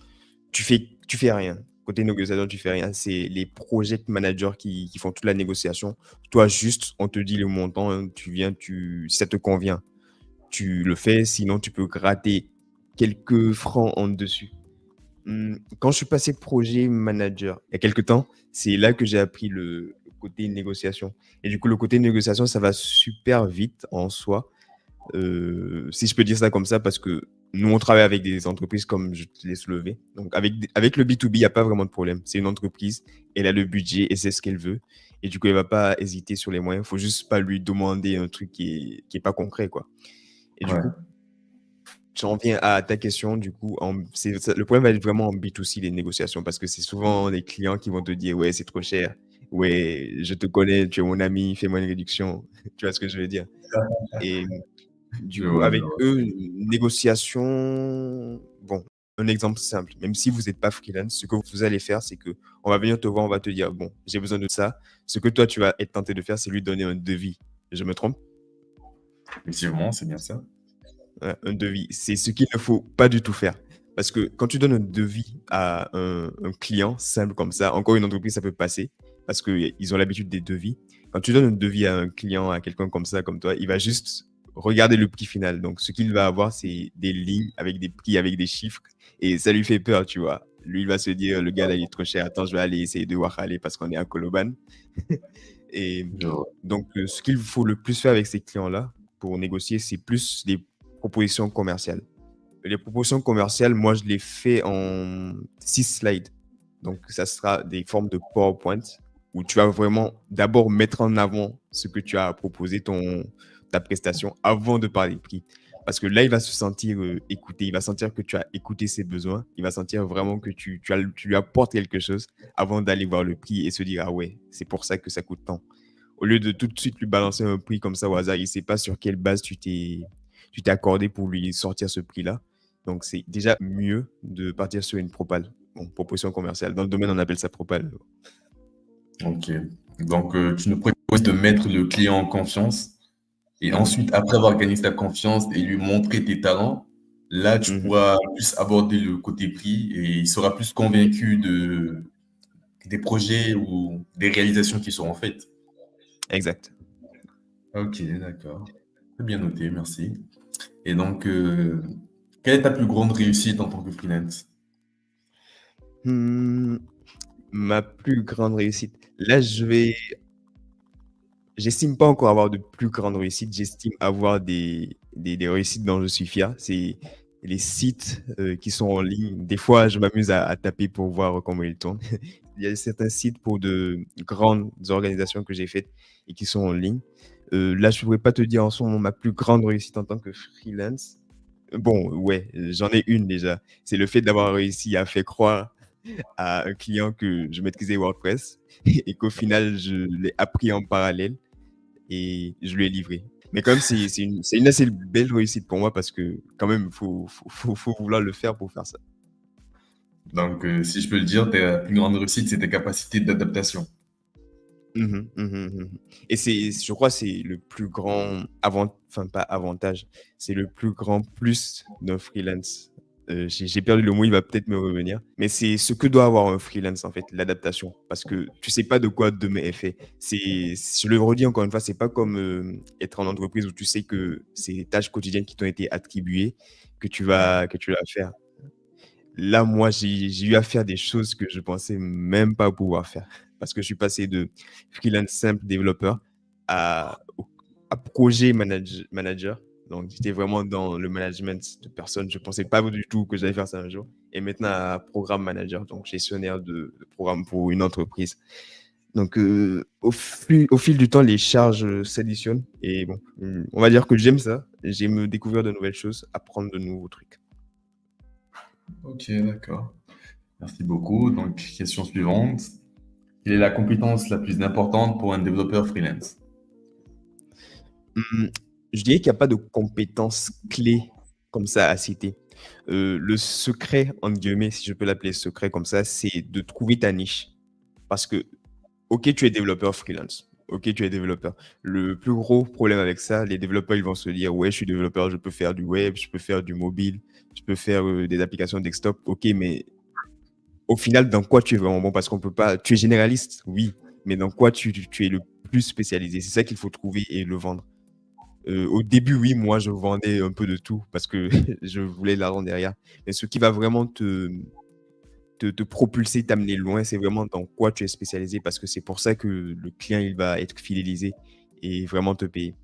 S2: tu fais rien. Côté négociation, tu fais rien. C'est les project managers qui font toute la négociation. Toi, juste, on te dit le montant, hein, tu viens, si ça te convient, tu le fais. Sinon, tu peux gratter quelques francs en dessus. Quand je suis passé projet manager, il y a quelque temps, c'est là que j'ai appris le côté négociation. Et du coup, le côté négociation, ça va super vite en soi. Si je peux dire ça comme ça, parce que nous, on travaille avec des entreprises comme je te laisse lever. Donc, avec le B2B, il n'y a pas vraiment de problème. C'est une entreprise, elle a le budget et c'est ce qu'elle veut. Et du coup, elle va pas hésiter sur les moyens. Il faut juste pas lui demander un truc qui est pas concret, quoi. Et du
S1: Ouais.
S2: coup, j'en viens à ta question, du coup, le problème va être vraiment en B2C, les négociations, parce que c'est souvent les clients qui vont te dire, ouais, c'est trop cher, ouais, je te connais, tu es mon ami, fais-moi une réduction. Tu vois ce que je veux dire? Et du
S1: Je
S2: coup,
S1: vois, je
S2: avec
S1: vois.
S2: eux, une négociation, bon, un exemple simple, même si vous n'êtes pas freelance, ce que vous allez faire, c'est que on va venir te voir, on va te dire, bon, j'ai besoin de ça. Ce que toi, tu vas être tenté de faire, c'est lui donner un devis. Je me trompe?
S1: Effectivement, c'est bien ça.
S2: Un devis. C'est ce qu'il ne faut pas du tout faire. Parce que quand tu donnes un devis à un client simple comme ça, encore une entreprise, ça peut passer parce qu'ils ont l'habitude des devis. Quand tu donnes un devis à un client, à quelqu'un comme ça, comme toi, il va juste regarder le prix final. Donc, ce qu'il va avoir, c'est des lignes avec des prix, avec des chiffres. Et ça lui fait peur, tu vois. Lui, il va se dire, le gars, là, il est trop cher. Attends, je vais aller essayer de voir aller parce qu'on est à Koloban. Et
S1: Je vois.
S2: donc, ce qu'il faut le plus faire avec ces clients-là pour négocier, c'est plus des propositions commerciales. Les propositions commerciales, moi, je les fais en 6 slides. Donc, ça sera des formes de PowerPoint où tu vas vraiment d'abord mettre en avant ce que tu as proposé, ta prestation, avant de parler prix. Parce que là, il va se sentir écouté, il va sentir que tu as écouté ses besoins, il va sentir vraiment que tu lui apportes quelque chose avant d'aller voir le prix et se dire, ah ouais, c'est pour ça que ça coûte tant. Au lieu de tout de suite lui balancer un prix comme ça au hasard, il ne sait pas sur quelle base tu t'es accordé pour lui sortir ce prix-là. Donc, c'est déjà mieux de partir sur une propale. Bon, proposition commerciale. Dans le domaine, on appelle ça propale.
S1: Ok. Donc, tu nous proposes de mettre le client en confiance et
S2: Mhm,
S1: ensuite, après avoir gagné sa confiance et lui montrer tes talents, là, tu
S2: mhm.
S1: pourras plus aborder le côté prix et il sera plus convaincu des projets ou des réalisations qui seront faites.
S2: Exact.
S1: Ok, d'accord. Très bien noté, merci. Et donc, quelle est ta plus grande réussite en tant que freelance?
S2: Hmm, ma plus grande réussite. Là, j'estime pas encore avoir de plus grande réussite. J'estime avoir des réussites dont je suis fier. C'est les sites qui sont en ligne. Des fois, je m'amuse à taper pour voir comment ils tournent. Il y a certains sites pour de grandes organisations que j'ai faites et qui sont en ligne. Là, je ne pourrais pas te dire en ce moment ma plus grande réussite en tant que freelance. Bon, ouais, j'en ai une déjà. C'est le fait d'avoir réussi à faire croire à un client que je maîtrisais WordPress et qu'au final, je l'ai appris en parallèle et je lui ai livré. Mais quand même, c'est une assez belle réussite pour moi parce que quand même, faut vouloir le faire pour faire ça.
S1: Donc, si je peux le dire, ta plus grande réussite, c'est tes capacités d'adaptation.
S2: Mhm, mhm, mhm. Et je crois, c'est le plus grand enfin pas avantage, c'est le plus grand plus d'un freelance. J'ai perdu le mot, il va peut-être me revenir. Mais c'est ce que doit avoir un freelance, en fait, l'adaptation. Parce que tu sais pas de quoi demain est fait. Je le redis encore une fois, c'est pas comme être en entreprise où tu sais que c'est des tâches quotidiennes qui t'ont été attribuées que tu vas faire. Là, moi, j'ai eu à faire des choses que je pensais même pas pouvoir faire. Parce que je suis passé de freelance simple développeur à, à projet manager. Donc, j'étais vraiment dans le management de personnes. Je pensais pas du tout que j'allais faire ça un jour. Et maintenant, à programme manager, donc gestionnaire de programme pour une entreprise. Donc, au fil du temps, les charges s'additionnent. Et bon, on va dire que j'aime ça. J'aime découvrir de nouvelles choses, apprendre de nouveaux trucs.
S1: Ok, d'accord. Merci beaucoup. Donc, question suivante. Quelle est la compétence la plus importante pour un développeur freelance?
S2: Mmh, je dirais qu'il y a pas de compétences clés comme ça à citer. Le secret, entre guillemets, si je peux l'appeler secret comme ça, c'est de trouver ta niche. Parce que, OK, tu es développeur freelance. OK, tu es développeur. Le plus gros problème avec ça, les développeurs, ils vont se dire: «Ouais, je suis développeur, je peux faire du web, je peux faire du mobile, je peux faire, des applications desktop». OK, mais au final, dans quoi tu es vraiment bon? Parce qu'on peut pas tu es généraliste, oui, mais dans quoi tu es le plus spécialisé? C'est ça qu'il faut trouver et le vendre. Au début, oui, moi, je vendais un peu de tout parce que je voulais l'argent derrière. Mais ce qui va vraiment te propulser, t'amener loin, c'est vraiment dans quoi tu es spécialisé parce que c'est pour ça que le client, il va être fidélisé et vraiment te payer.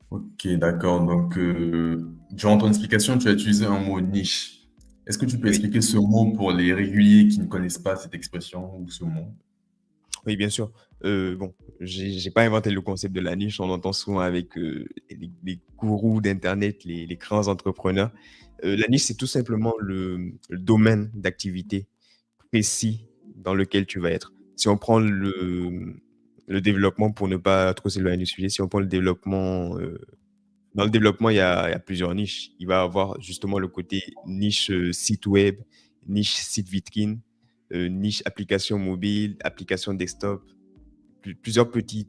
S1: Ok, d'accord. Donc, durant ton explication, tu as utilisé un mot niche. Est-ce que tu peux
S2: Oui.
S1: expliquer ce mot pour les réguliers qui ne connaissent pas cette expression ou ce mot?
S2: Oui, bien sûr. Bon, j'ai pas inventé le concept de la niche. On entend souvent avec les gourous d'internet, les grands entrepreneurs. La niche, c'est tout simplement le domaine d'activité précis dans lequel tu vas être. Si on prend le développement, pour ne pas trop s'éloigner du sujet, si on prend le développement, dans le développement, il y a plusieurs niches. Il va y avoir justement le côté niche site web, niche site vitrine, niche application mobile, application desktop, plusieurs petits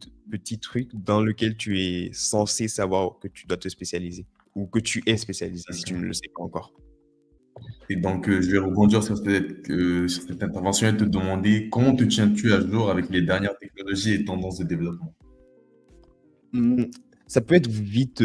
S2: trucs dans lesquels tu es censé savoir que tu dois te spécialiser ou que tu es spécialisé si tu ne le sais pas encore.
S1: Et donc, je vais rebondir sur cette intervention et te demander comment te tiens-tu à jour avec les dernières technologies et tendances de développement?
S2: Mmh, Ça peut être vite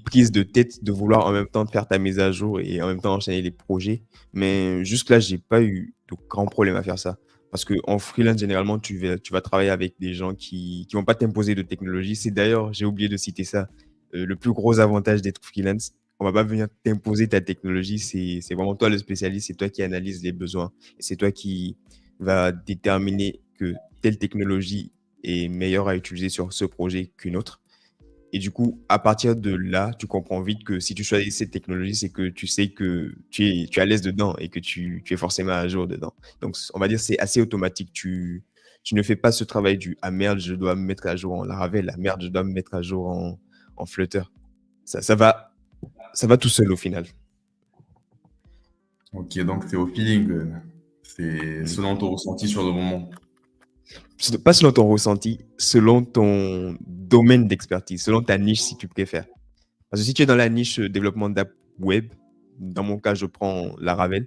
S2: prise de tête de vouloir en même temps faire ta mise à jour et en même temps enchaîner les projets. Mais jusque-là, j'ai pas eu de grands problèmes à faire ça. Parce qu'en freelance, généralement, tu vas travailler avec des gens qui vont pas t'imposer de technologie. C'est d'ailleurs, j'ai oublié de citer ça, le plus gros avantage d'être freelance. On va pas venir t'imposer ta technologie. C'est vraiment toi le spécialiste. C'est toi qui analyse les besoins. Et c'est toi qui va déterminer que telle technologie est meilleure à utiliser sur ce projet qu'une autre. Et du coup, à partir de là, tu comprends vite que si tu choisis cette technologie, c'est que tu sais que tu es à l'aise dedans et que tu es forcément à jour dedans. Donc, on va dire c'est assez automatique. Tu ne fais pas ce travail du ah merde, je dois me mettre à jour en Laravel, ah merde, je dois me mettre à jour en Flutter. Ça va tout seul au final.
S1: Ok, donc c'est au feeling, c'est
S2: Mm.
S1: selon ton ressenti sur le moment.
S2: Pas selon ton ressenti, selon ton domaine d'expertise, selon ta niche si tu préfères. Parce que si tu es dans la niche développement d'app web, dans mon cas, je prends Laravel.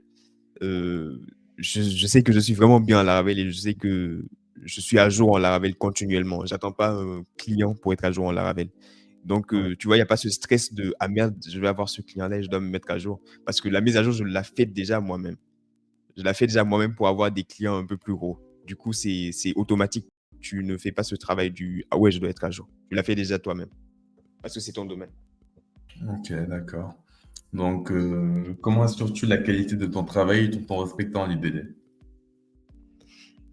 S2: euh, je sais que je suis vraiment bien à Laravel et je sais que je suis à jour en Laravel continuellement. J'attends pas un client pour être à jour en Laravel. Donc,
S1: Ouais.
S2: tu vois, il n'y a pas ce stress de ah merde, je vais avoir ce client-là et je dois me mettre à jour. Parce que la mise à jour, je la fais déjà moi-même. Je la fais déjà moi-même pour avoir des clients un peu plus gros. Du coup, c'est automatique. Tu ne fais pas ce travail du ah ouais, je dois être à jour. Tu l'as fait déjà toi-même parce que c'est ton domaine.
S1: Ok, d'accord. Donc, comment assures-tu la qualité de ton travail tout en respectant les délais?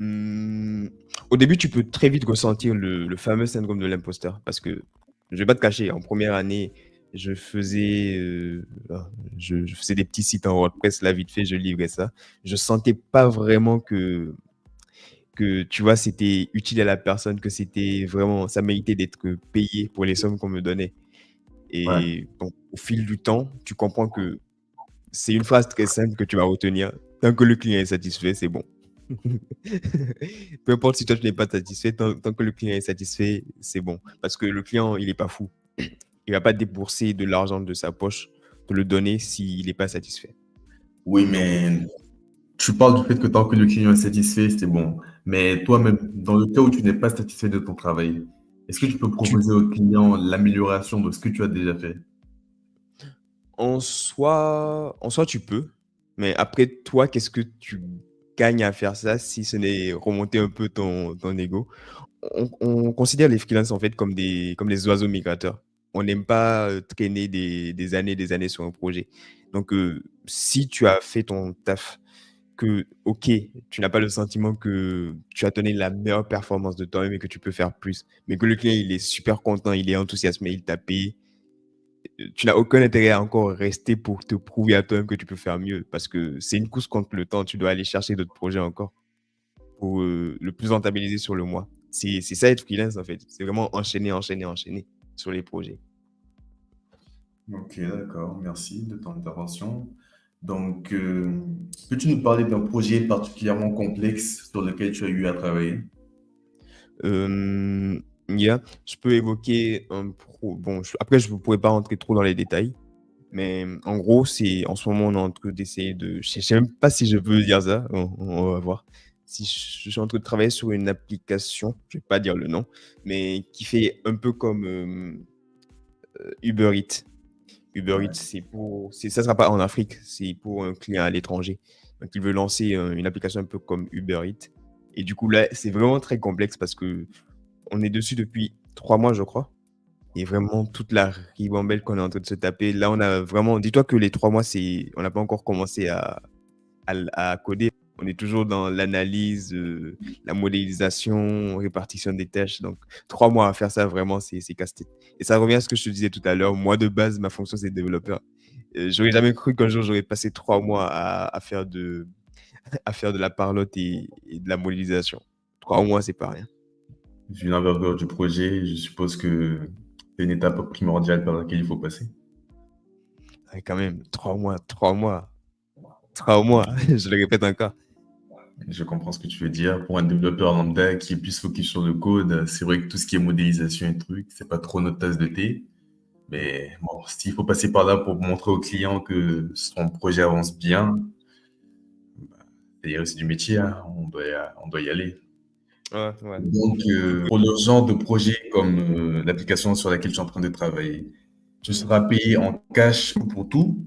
S2: Mmh, Au début, tu peux très vite ressentir le fameux syndrome de l'imposteur parce que je vais pas te cacher, en première année, je faisais, je faisais des petits sites en WordPress, là, vite fait, je livrais ça. Je sentais pas vraiment que, tu vois, c'était utile à la personne, que c'était vraiment ça méritait d'être payé pour les sommes qu'on me donnait
S1: Ouais.
S2: et bon, au fil du temps, tu comprends que c'est une phrase très simple que tu vas retenir: «Tant que le client est satisfait, c'est bon». Peu importe si toi tu n'es pas satisfait, tant que le client est satisfait, c'est bon. Parce que le client, il est pas fou. Il va pas débourser de l'argent de sa poche, te le donner s'il n'est pas satisfait.
S1: Oui,
S2: Donc,
S1: mais tu parles du fait que tant que le client est satisfait, c'est bon. Mais toi-même, dans le cas où tu n'es pas satisfait de ton travail, est-ce que tu peux
S2: tu,
S1: proposer au client l'amélioration de ce que tu as déjà fait?
S2: en soi, tu peux. Mais après, toi, qu'est-ce que tu gagnes à faire ça si ce n'est remonter un peu ton ego? On considère les freelances en fait comme des oiseaux migrateurs. On n'aime pas traîner des années sur un projet. Donc, si tu as fait ton taf, que, ok, tu n'as pas le sentiment que tu as donné la meilleure performance de toi-même et que tu peux faire plus, mais que le client il est super content, il est enthousiasmé, il t'a payé, tu n'as aucun intérêt à encore rester pour te prouver à toi-même que tu peux faire mieux parce que c'est une course contre le temps. Tu dois aller chercher d'autres projets encore pour le plus rentabiliser sur le mois. C'est ça être freelance en fait. C'est vraiment enchaîner, enchaîner, enchaîner sur les projets.
S1: Ok, d'accord. Merci de ton intervention. Donc, peux-tu nous parler d'un projet particulièrement complexe sur lequel tu as eu à travailler?
S2: Euh, je peux évoquer un pro. Bon, après, je ne pourrais pas rentrer trop dans les détails, mais en gros, c'est en ce moment, on est en train d'essayer de. Je sais même pas si je peux dire ça. On va voir. Si je suis en train de travailler sur une application, je vais pas dire le nom, mais qui fait un peu comme Uber Eats. Uber Eats,
S1: Ouais.
S2: ça sera pas en Afrique, c'est pour un client à l'étranger. Donc, il veut lancer une application un peu comme Uber Eats. Et du coup, là, c'est vraiment très complexe parce que on est dessus depuis 3 mois, je crois. Et vraiment, toute la ribambelle qu'on est en train de se taper. Là, on a vraiment. Dis-toi que les 3 mois, on n'a pas encore commencé à coder. On est toujours dans l'analyse, la modélisation, répartition des tâches. Donc, 3 mois à faire ça, vraiment, c'est casse-tête. Et ça revient à ce que je te disais tout à l'heure. Moi, de base, ma fonction, c'est développeur. J'aurais jamais cru qu'un jour, j'aurais passé 3 mois à faire de la parlotte et de la modélisation. 3 mois, c'est pas rien.
S1: Vu l'envergure du projet, je suppose que c'est une étape primordiale par laquelle il faut passer.
S2: Ouais, quand même, 3 mois, 3 mois, 3 mois, je le répète encore.
S1: Je comprends ce que tu veux dire. Pour un développeur lambda qui est plus focus sur le code, c'est vrai que tout ce qui est modélisation et trucs, c'est pas trop notre tasse de thé. Mais bon, s'il faut passer par là pour montrer au client que son projet avance bien, c'est du métier, hein. On doit y aller.
S2: Ouais, ouais.
S1: Donc, pour le genre de projet comme l'application sur laquelle je suis en train de travailler, tu seras payé en cash pour tout,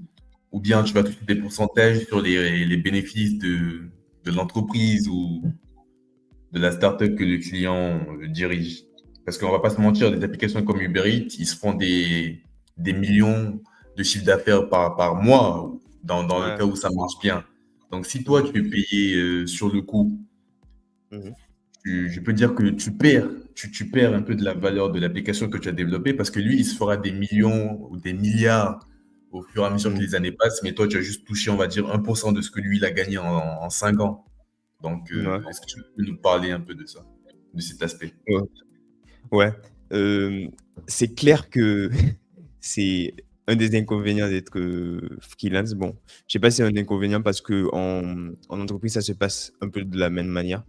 S1: ou bien tu vas toucher des pourcentages sur les bénéfices de l'entreprise ou de la startup que le client dirige. Parce qu'on va pas se mentir, des applications comme Uber Eats, ils se font des millions de chiffre d'affaires par mois, dans le
S2: Ouais.
S1: cas où ça marche bien. Donc, si toi, tu es payé sur le coup,
S2: Mhm.
S1: je peux dire que tu perds un peu de la valeur de l'application que tu as développée parce que lui, il se fera des millions ou des milliards au fur et à mesure que
S2: Mhm.
S1: les années passent, mais toi, tu as juste touché, on va dire, 1% de ce que lui, il a gagné en 5 ans. Donc,
S2: Ouais.
S1: est-ce que tu peux nous parler un peu de ça, de cet aspect?
S2: Ouais. Ouais. Euh, c'est clair que c'est un des inconvénients d'être freelance. Bon, je sais pas si c'est un inconvénient parce que en entreprise, ça se passe un peu de la même manière.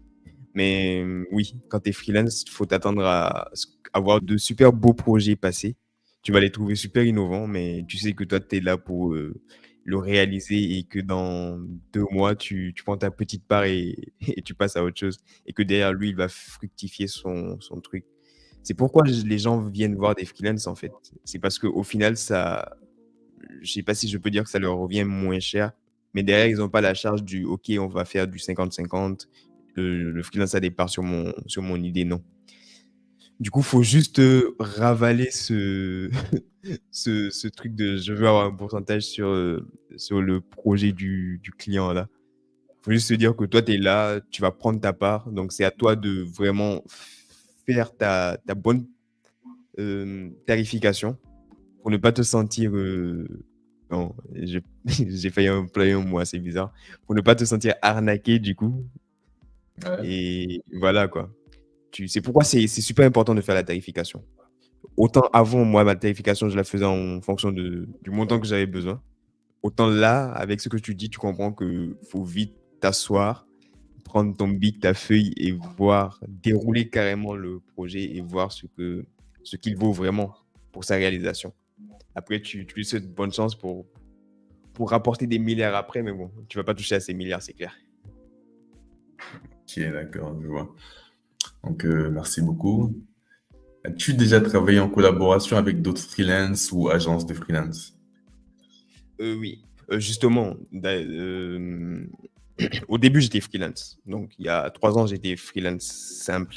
S2: Mais oui, quand tu es freelance, il faut t'attendre à avoir de super beaux projets passés. Tu vas les trouver super innovants, mais tu sais que toi, tu es là pour le réaliser et que dans 2 mois, tu prends ta petite part et tu passes à autre chose. Et que derrière lui, il va fructifier son truc. C'est pourquoi les gens viennent voir des freelances, en fait. C'est parce qu'au final, ça, je sais pas si je peux dire que ça leur revient moins cher, mais derrière, ils n'ont pas la charge du OK, on va faire du 50-50. Le freelance a des parts sur mon idée, non. Du coup, il faut juste ravaler ce truc de je veux avoir un pourcentage sur le projet du client là. Il faut juste se dire que toi, tu es là, tu vas prendre ta part. Donc, c'est à toi de vraiment faire ta bonne tarification pour ne pas te sentir. Non, j'ai failli employer un mot assez bizarre. Pour ne pas te sentir arnaqué, du coup.
S1: Ouais.
S2: Et voilà, quoi. C'est pourquoi c'est super important de faire la tarification. Autant avant, moi, ma tarification, je la faisais en fonction du montant que j'avais besoin. Autant là, avec ce que tu dis, tu comprends qu'il faut vite t'asseoir, prendre ton bic, ta feuille et voir, dérouler carrément le projet et voir ce qu'il vaut vraiment pour sa réalisation. Après, tu lui souhaites bonne chance pour rapporter des milliards après, mais bon, tu vas pas toucher à ces milliards, c'est clair.
S1: Ok, d'accord, je vois. Donc, merci beaucoup. As-tu déjà travaillé en collaboration avec d'autres freelances ou agences de freelance?
S2: Oui, justement, au début, j'étais freelance. Donc, il y a 3 ans, j'étais freelance simple.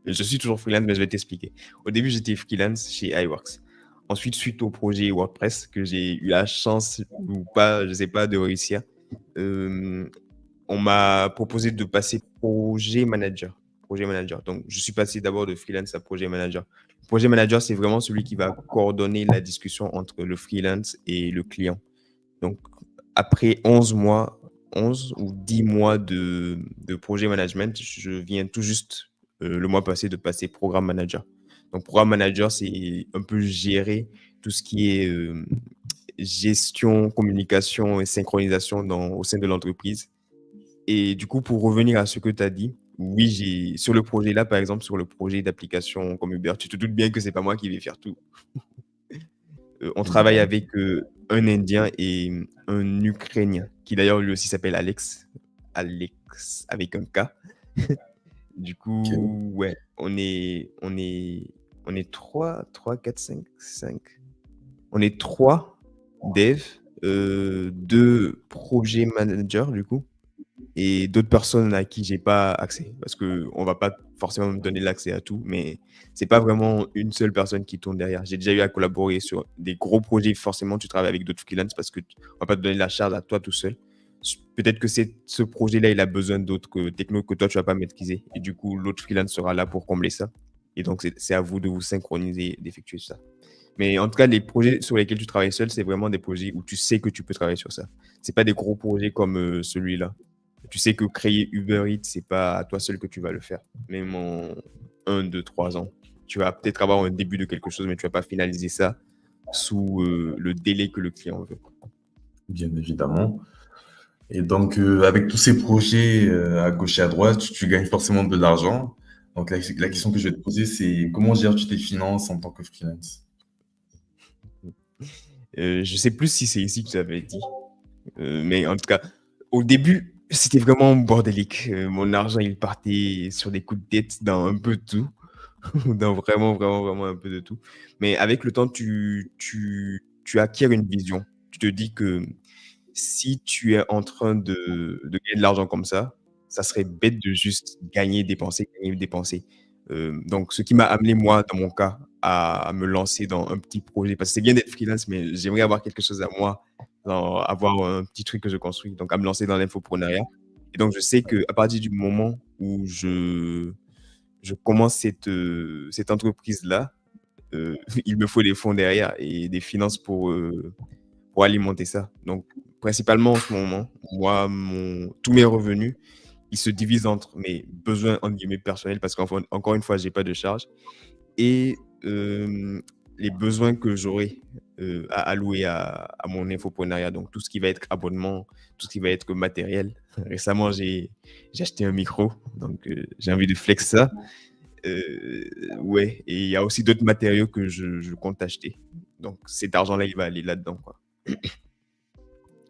S2: Je suis toujours freelance, mais je vais t'expliquer. Au début, j'étais freelance chez iWorks. Ensuite, suite au projet WordPress, que j'ai eu la chance ou pas, je sais pas, de réussir, euh, on m'a proposé de passer projet manager. Projet manager. Donc, je suis passé d'abord de freelance à projet manager. Projet manager, c'est vraiment celui qui va coordonner la discussion entre le freelance et le client. Donc, après 11 mois, 11 ou 10 mois de projet management, je viens tout juste le mois passé de passer programme manager. Donc, programme manager, c'est un peu gérer tout ce qui est gestion, communication et synchronisation au sein de l'entreprise. Et du coup, pour revenir à ce que tu as dit, oui, sur le projet là, par exemple, sur le projet d'application comme Uber, tu te doutes bien que c'est pas moi qui vais faire tout. On travaille
S1: Non.
S2: avec un Indien et un Ukrainien, qui d'ailleurs lui aussi s'appelle Alex. Alex avec un K. Du
S1: Ok.
S2: coup, ouais, on est 3, 4, 5, 5. On est 3 devs, 2 project managers, du coup, et d'autres personnes à qui j'ai pas accès parce que on va pas forcément me donner l'accès à tout, mais c'est pas vraiment une seule personne qui tourne derrière. J'ai déjà eu à collaborer sur des gros projets. Forcément, tu travailles avec d'autres freelances parce que on va pas te donner la charge à toi tout seul. peut-être que ce projet-là, il a besoin d'autres technos que toi, tu vas pas maîtriser. Et du coup, l'autre freelance sera là pour combler ça. Et donc, c'est à vous de vous synchroniser, d'effectuer ça. Mais en tout cas, les projets sur lesquels tu travailles seul, c'est vraiment des projets où tu sais que tu peux travailler sur ça. C'est pas des gros projets comme celui-là. Tu sais que créer Uber Eats, c'est pas à toi seul que tu vas le faire. Même en 1, 2, 3 ans. Tu vas peut-être avoir un début de quelque chose, mais tu vas pas finaliser ça sous le délai que le client veut.
S1: Bien évidemment. Et donc, avec tous ces projets à gauche et à droite, tu gagnes forcément de l'argent. Donc, la question que je vais te poser, c'est comment gères-tu tes finances en tant que freelance?
S2: Je sais plus si c'est ici que tu avais dit, mais en tout cas, au début, c'était vraiment bordélique. Mon argent, il partait sur des coups de tête dans un peu de tout, dans vraiment, vraiment, vraiment un peu de tout. Mais avec le temps, tu acquiers une vision. Tu te dis que si tu es en train de gagner de l'argent comme ça serait bête de juste gagner, dépenser. Donc, ce qui m'a amené, moi, dans mon cas, à me lancer dans un petit projet, parce que c'est bien d'être freelance, mais j'aimerais avoir quelque chose à moi, avoir un petit truc que je construis, donc à me lancer dans l'infoprenariat. Et donc, je sais qu'à partir du moment où je commence cette entreprise-là, il me faut des fonds derrière et des finances pour alimenter ça. Donc, principalement en ce moment, moi, tous mes revenus, ils se divisent entre mes besoins entre guillemets personnels parce qu'encore une fois, j'ai pas de charge et les besoins que j'aurai à allouer à mon infoprenariat. Donc, tout ce qui va être abonnement, tout ce qui va être matériel. Récemment, j'ai acheté un micro, donc j'ai envie de flex ça. Ouais, et il y a aussi d'autres matériaux que je compte acheter. Donc, cet argent-là, il va aller là-dedans, quoi.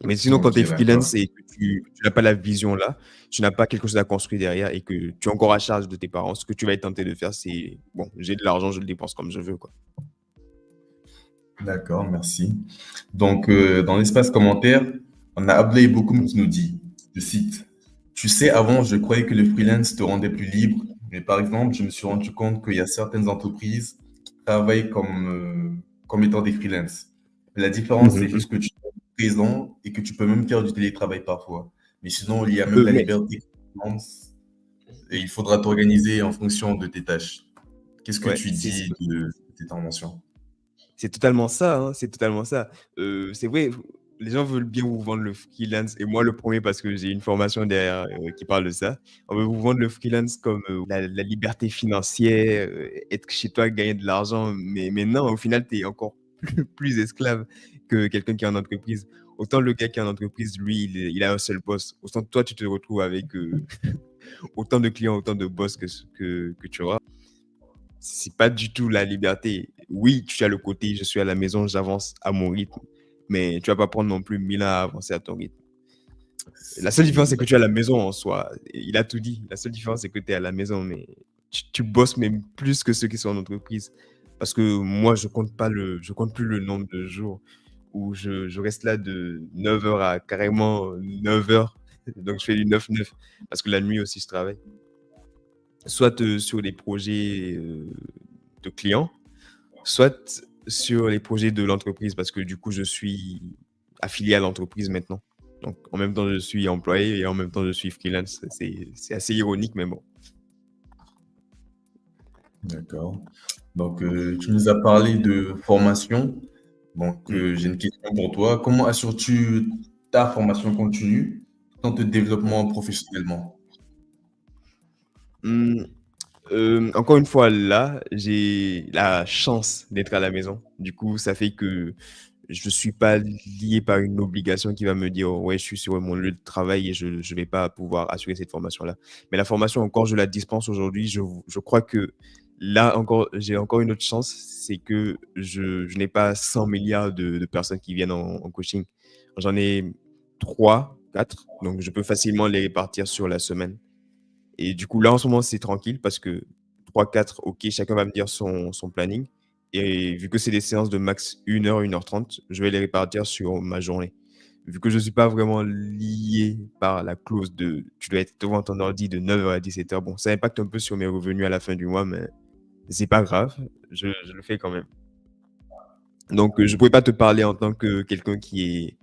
S2: Mais sinon, quand tu es
S1: Ok, d'accord.
S2: freelance et que tu n'as pas la vision là, tu n'as pas quelque chose à construire derrière et que tu es encore à charge de tes parents, ce que tu vas être tenté de faire, c'est bon, j'ai de l'argent, je le dépense comme je veux, quoi.
S1: D'accord, merci. Donc, dans l'espace commentaire, on a Ablay Bokoum qui nous dit, je cite, tu sais, avant, je croyais que le freelance te rendait plus libre, mais par exemple, je me suis rendu compte qu'il y a certaines entreprises qui travaillent comme étant des freelances. La différence, c'est
S2: Mhm.
S1: juste que tu es présent et que tu peux même faire du télétravail parfois. Mais sinon, il y a même la
S2: Mais
S1: liberté freelance et il faudra t'organiser en fonction de tes tâches. Qu'est-ce que
S2: ouais,
S1: tu dis de cette intervention?
S2: c'est totalement ça, hein, c'est totalement ça. C'est vrai, les gens veulent bien vous vendre le freelance et moi le premier parce que j'ai une formation derrière qui parle de ça. On veut vous vendre le freelance comme la liberté financière, être chez toi, gagner de l'argent, mais non, au final, tu es encore plus esclave que quelqu'un qui est en entreprise. Autant le gars qui est en entreprise, lui, il a un seul boss. Autant toi, tu te retrouves avec autant de clients, autant de boss que tu auras. C'est pas du tout la liberté. Oui, tu as le côté, je suis à la maison, j'avance à mon rythme, mais tu vas pas prendre non plus 1000 ans à avancer à ton rythme. La seule différence, c'est que tu es à la maison en soi. Il a tout dit. La seule différence, c'est que tu es à la maison, mais tu bosses même plus que ceux qui sont en entreprise. Parce que moi, je compte plus le nombre de jours où je reste là de 9 heures à carrément 9 heures. Donc, je fais du 9-9 parce que la nuit aussi, je travaille. Soit sur les projets de clients, soit sur les projets de l'entreprise parce que du coup, je suis affilié à l'entreprise maintenant. Donc, en même temps, je suis employé et en même temps, je suis freelance. C'est assez ironique, mais bon.
S1: D'accord. Donc, tu nous as parlé de formation. Donc,
S2: Mm.
S1: j'ai une question pour toi. Comment assures-tu ta formation continue tout en te développement professionnellement?
S2: Mm. Encore une fois, là, j'ai la chance d'être à la maison. Du coup, ça fait que je suis pas lié par une obligation qui va me dire, ouais, je suis sur mon lieu de travail et je vais pas pouvoir assurer cette formation-là. Mais la formation, encore, je la dispense aujourd'hui. Je crois que là, encore, j'ai encore une autre chance, c'est que je n'ai pas 100 milliards de personnes qui viennent en coaching. J'en ai 3, 4, donc je peux facilement les répartir sur la semaine. Et du coup, là, en ce moment, c'est tranquille parce que 3, 4, ok, chacun va me dire son planning. Et vu que c'est des séances de max 1 heure, 1 h 30, je vais les répartir sur ma journée. Vu que je ne suis pas vraiment lié par la clause de tu dois être devant ton ordi de 9 heures à 17 heures, bon, ça impacte un peu sur mes revenus à la fin du mois, mais c'est pas grave, je le fais quand même. Donc, je ne pourrais pas te parler en tant que quelqu'un qui est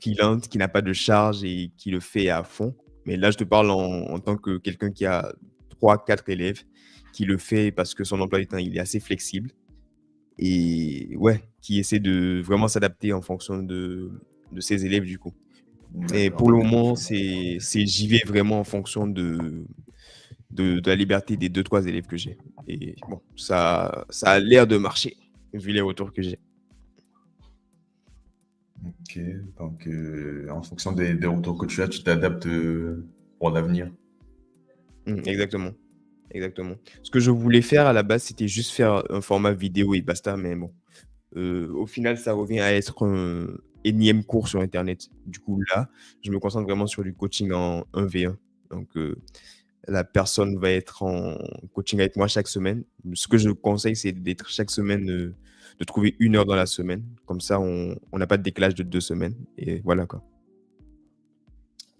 S2: freelance, qui n'a pas de charge et qui le fait à fond. Mais là, je te parle en tant que quelqu'un qui a 3, 4 élèves, qui le fait parce que son emploi du temps, il est assez flexible et ouais, qui essaie de vraiment s'adapter en fonction de ses élèves du coup. Mais
S1: D'accord.
S2: pour le moment, j'y vais vraiment en fonction de la liberté des 2, 3 élèves que j'ai. Et bon, ça a l'air de marcher, vu les retours que j'ai.
S1: Ok, donc en fonction des retours que tu as, tu t'adaptes pour l'avenir.
S2: Exactement. Exactement. Ce que je voulais faire à la base, c'était juste faire un format vidéo et basta, mais bon. Au final, ça revient à être un énième cours sur Internet. Du coup, là, je me concentre vraiment sur du coaching en 1v1. Donc, la personne va être en coaching avec moi chaque semaine. Ce que je conseille, c'est d'être chaque semaine, de trouver 1 heure dans la semaine. Comme ça, on n'a pas de décalage de 2 semaines. Et voilà quoi.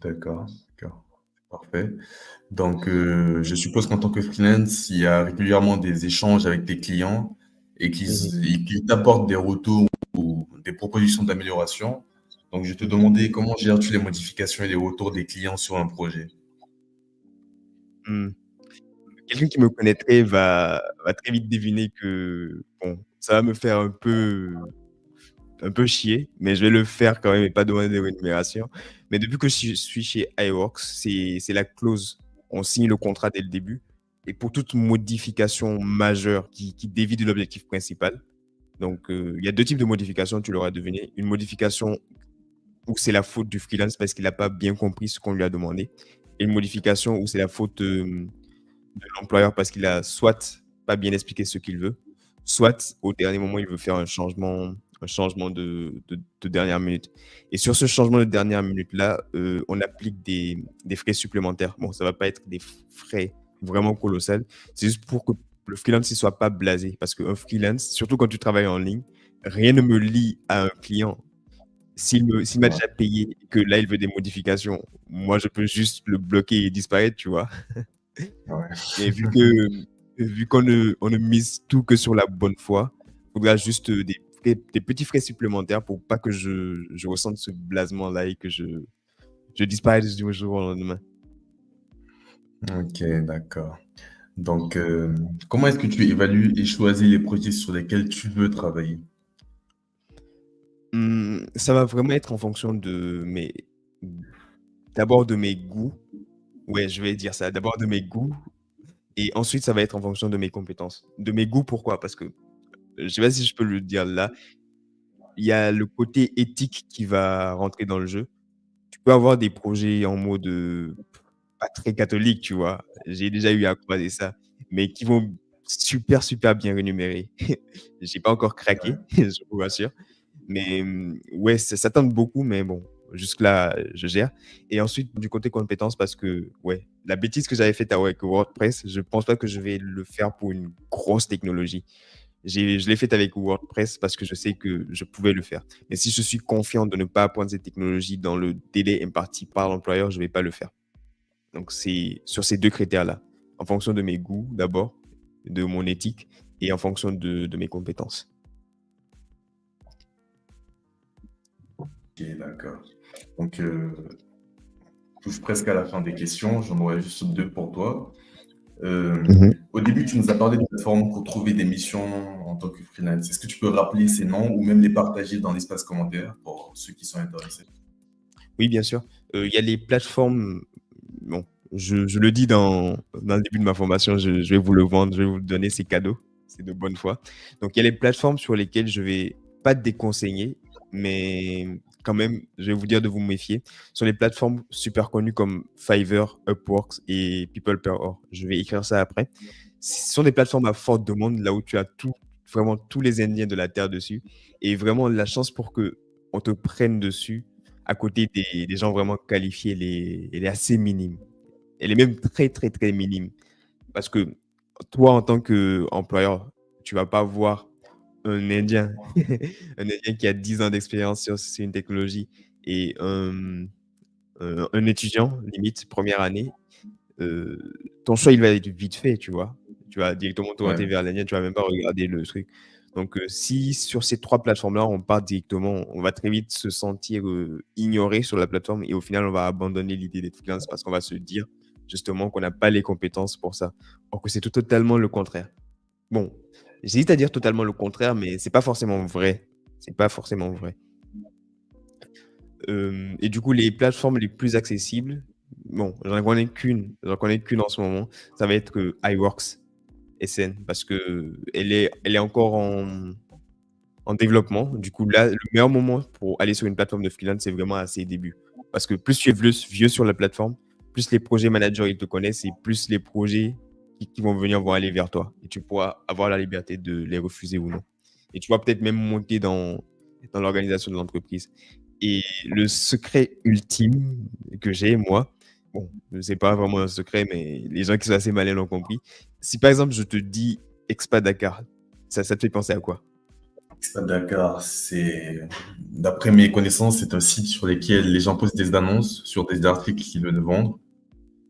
S1: D'accord, d'accord. Parfait. Donc, je suppose qu'en tant que freelance, il y a régulièrement des échanges avec tes clients et
S2: Mhm.
S1: qu'ils t'apportent des retours ou des propositions d'amélioration. Donc, je te
S2: Mhm.
S1: demandais comment gères-tu les modifications et les retours des clients sur un projet?
S2: Hmm. Quelqu'un qui me connaîtrait va très vite deviner que bon, ça va me faire un peu chier, mais je vais le faire quand même et pas demander de rémunération. Mais depuis que je suis chez iWorks, c'est la clause. On signe le contrat dès le début. Et pour toute modification majeure qui dévie de l'objectif principal, donc il y a 2 types de modifications, tu l'auras deviné. Une modification où c'est la faute du freelance parce qu'il n'a pas bien compris ce qu'on lui a demandé. Et une modification où c'est la faute de l'employeur parce qu'il a soit pas bien expliqué ce qu'il veut, soit au dernier moment, il veut faire un changement de dernière minute. Et sur ce changement de dernière minute-là, on applique des frais supplémentaires. Bon, ça va pas être des frais vraiment colossaux. C'est juste pour que le freelance ne soit pas blasé. Parce qu'un freelance, surtout quand tu travailles en ligne, rien ne me lie à un client. S'il m'a
S1: Ouais,
S2: déjà payé et que là, il veut des modifications, moi, je peux juste le bloquer et disparaître, tu vois.
S1: ouais.
S2: Mais vu on ne mise tout que sur la bonne foi, il faudra juste des petits frais supplémentaires pour pas que je ressente ce blasement-là et que je disparaisse du jour au lendemain.
S1: Ok, d'accord. Donc, comment est-ce que tu évalues et choisis les projets sur lesquels tu veux travailler?
S2: Ça va vraiment être en fonction d'abord de mes goûts. Ouais, je vais dire ça. D'abord de mes goûts et ensuite ça va être en fonction de mes compétences. De mes goûts, pourquoi? Parce que je sais pas si je peux le dire là, il y a le côté éthique qui va rentrer dans le jeu. Tu peux avoir des projets en mode, pas très catholique, tu vois? J'ai déjà eu à croiser ça, mais qui vont super, super bien rémunérer. J'ai pas encore craqué,
S1: Ouais.
S2: je vous rassure, mais ouais, ça tente beaucoup, mais bon, jusque-là, je gère et ensuite du côté compétences parce que, ouais, la bêtise que j'avais faite avec WordPress, je pense pas que je vais le faire pour une grosse technologie. Je l'ai fait avec WordPress parce que je sais que je pouvais le faire. Mais si je suis confiant de ne pas apprendre cette technologie dans le délai imparti par l'employeur, je vais pas le faire. Donc, c'est sur ces 2 critères-là, en fonction de mes goûts d'abord, de mon éthique et en fonction de mes compétences.
S1: Ok, d'accord. Donc, je touche presque à la fin des questions. J'en aurais juste deux pour toi. Euh,
S2: Mhm.
S1: Au début, tu nous as parlé de plateformes pour trouver des missions en tant que freelance. Est-ce que tu peux rappeler ces noms ou même les partager dans l'espace commentaire pour ceux qui sont intéressés?
S2: Oui, bien sûr. Il y a les plateformes, bon, je le dis dans le début de ma formation, je vais vous le vendre, je vais vous le donner, c'est cadeau, c'est de bonne foi. Donc, il y a les plateformes sur lesquelles je vais pas déconseiller, mais quand même, je vais vous dire de vous méfier. Sur les plateformes super connues comme Fiverr, Upwork et People Per Hour. Je vais écrire ça après. Ce sont des plateformes à forte demande, là où tu as tout, vraiment tous les Indiens de la terre dessus, et vraiment la chance pour que on te prenne dessus à côté des gens vraiment qualifiés, elle est assez minime. Elle est même très, très, très minime. Parce que toi, en tant qu'employeur, tu vas pas voir un Indien, un Indien qui a 10 ans d'expérience sur une technologie et un étudiant, limite, première année. Ton choix, il va être vite fait, tu vois. Tu vas directement
S1: Ouais,
S2: t'orienter vers l'Indien, tu vas même pas regarder le truc. Donc, si sur ces 3 plateformes-là, on part directement, on va très vite se sentir ignoré sur la plateforme et au final, on va abandonner l'idée d'être freelance parce qu'on va se dire justement qu'on n'a pas les compétences pour ça. Or que c'est totalement le contraire. Bon, j'hésite à dire totalement le contraire, mais c'est pas forcément vrai. C'est pas forcément vrai. Et du coup, les plateformes les plus accessibles, bon, j'en connais qu'une en ce moment, ça va être iWorks SN parce que elle est encore en développement. Du coup, là, le meilleur moment pour aller sur une plateforme de freelance, c'est vraiment à ses débuts. Parce que plus tu es vieux sur la plateforme, plus les projets managers ils te connaissent et plus les projets qui vont venir vont aller vers toi. Et tu pourras avoir la liberté de les refuser ou non. Et tu vas peut-être même monter dans l'organisation de l'entreprise. Et le secret ultime que j'ai, moi, bon, c'est pas vraiment un secret, mais les gens qui sont assez malins l'ont compris. Si par exemple, je te dis Expat Dakar, ça te fait penser à quoi?
S1: Expat Dakar, d'après mes connaissances, c'est un site sur lequel les gens postent des annonces sur des articles qu'ils veulent vendre.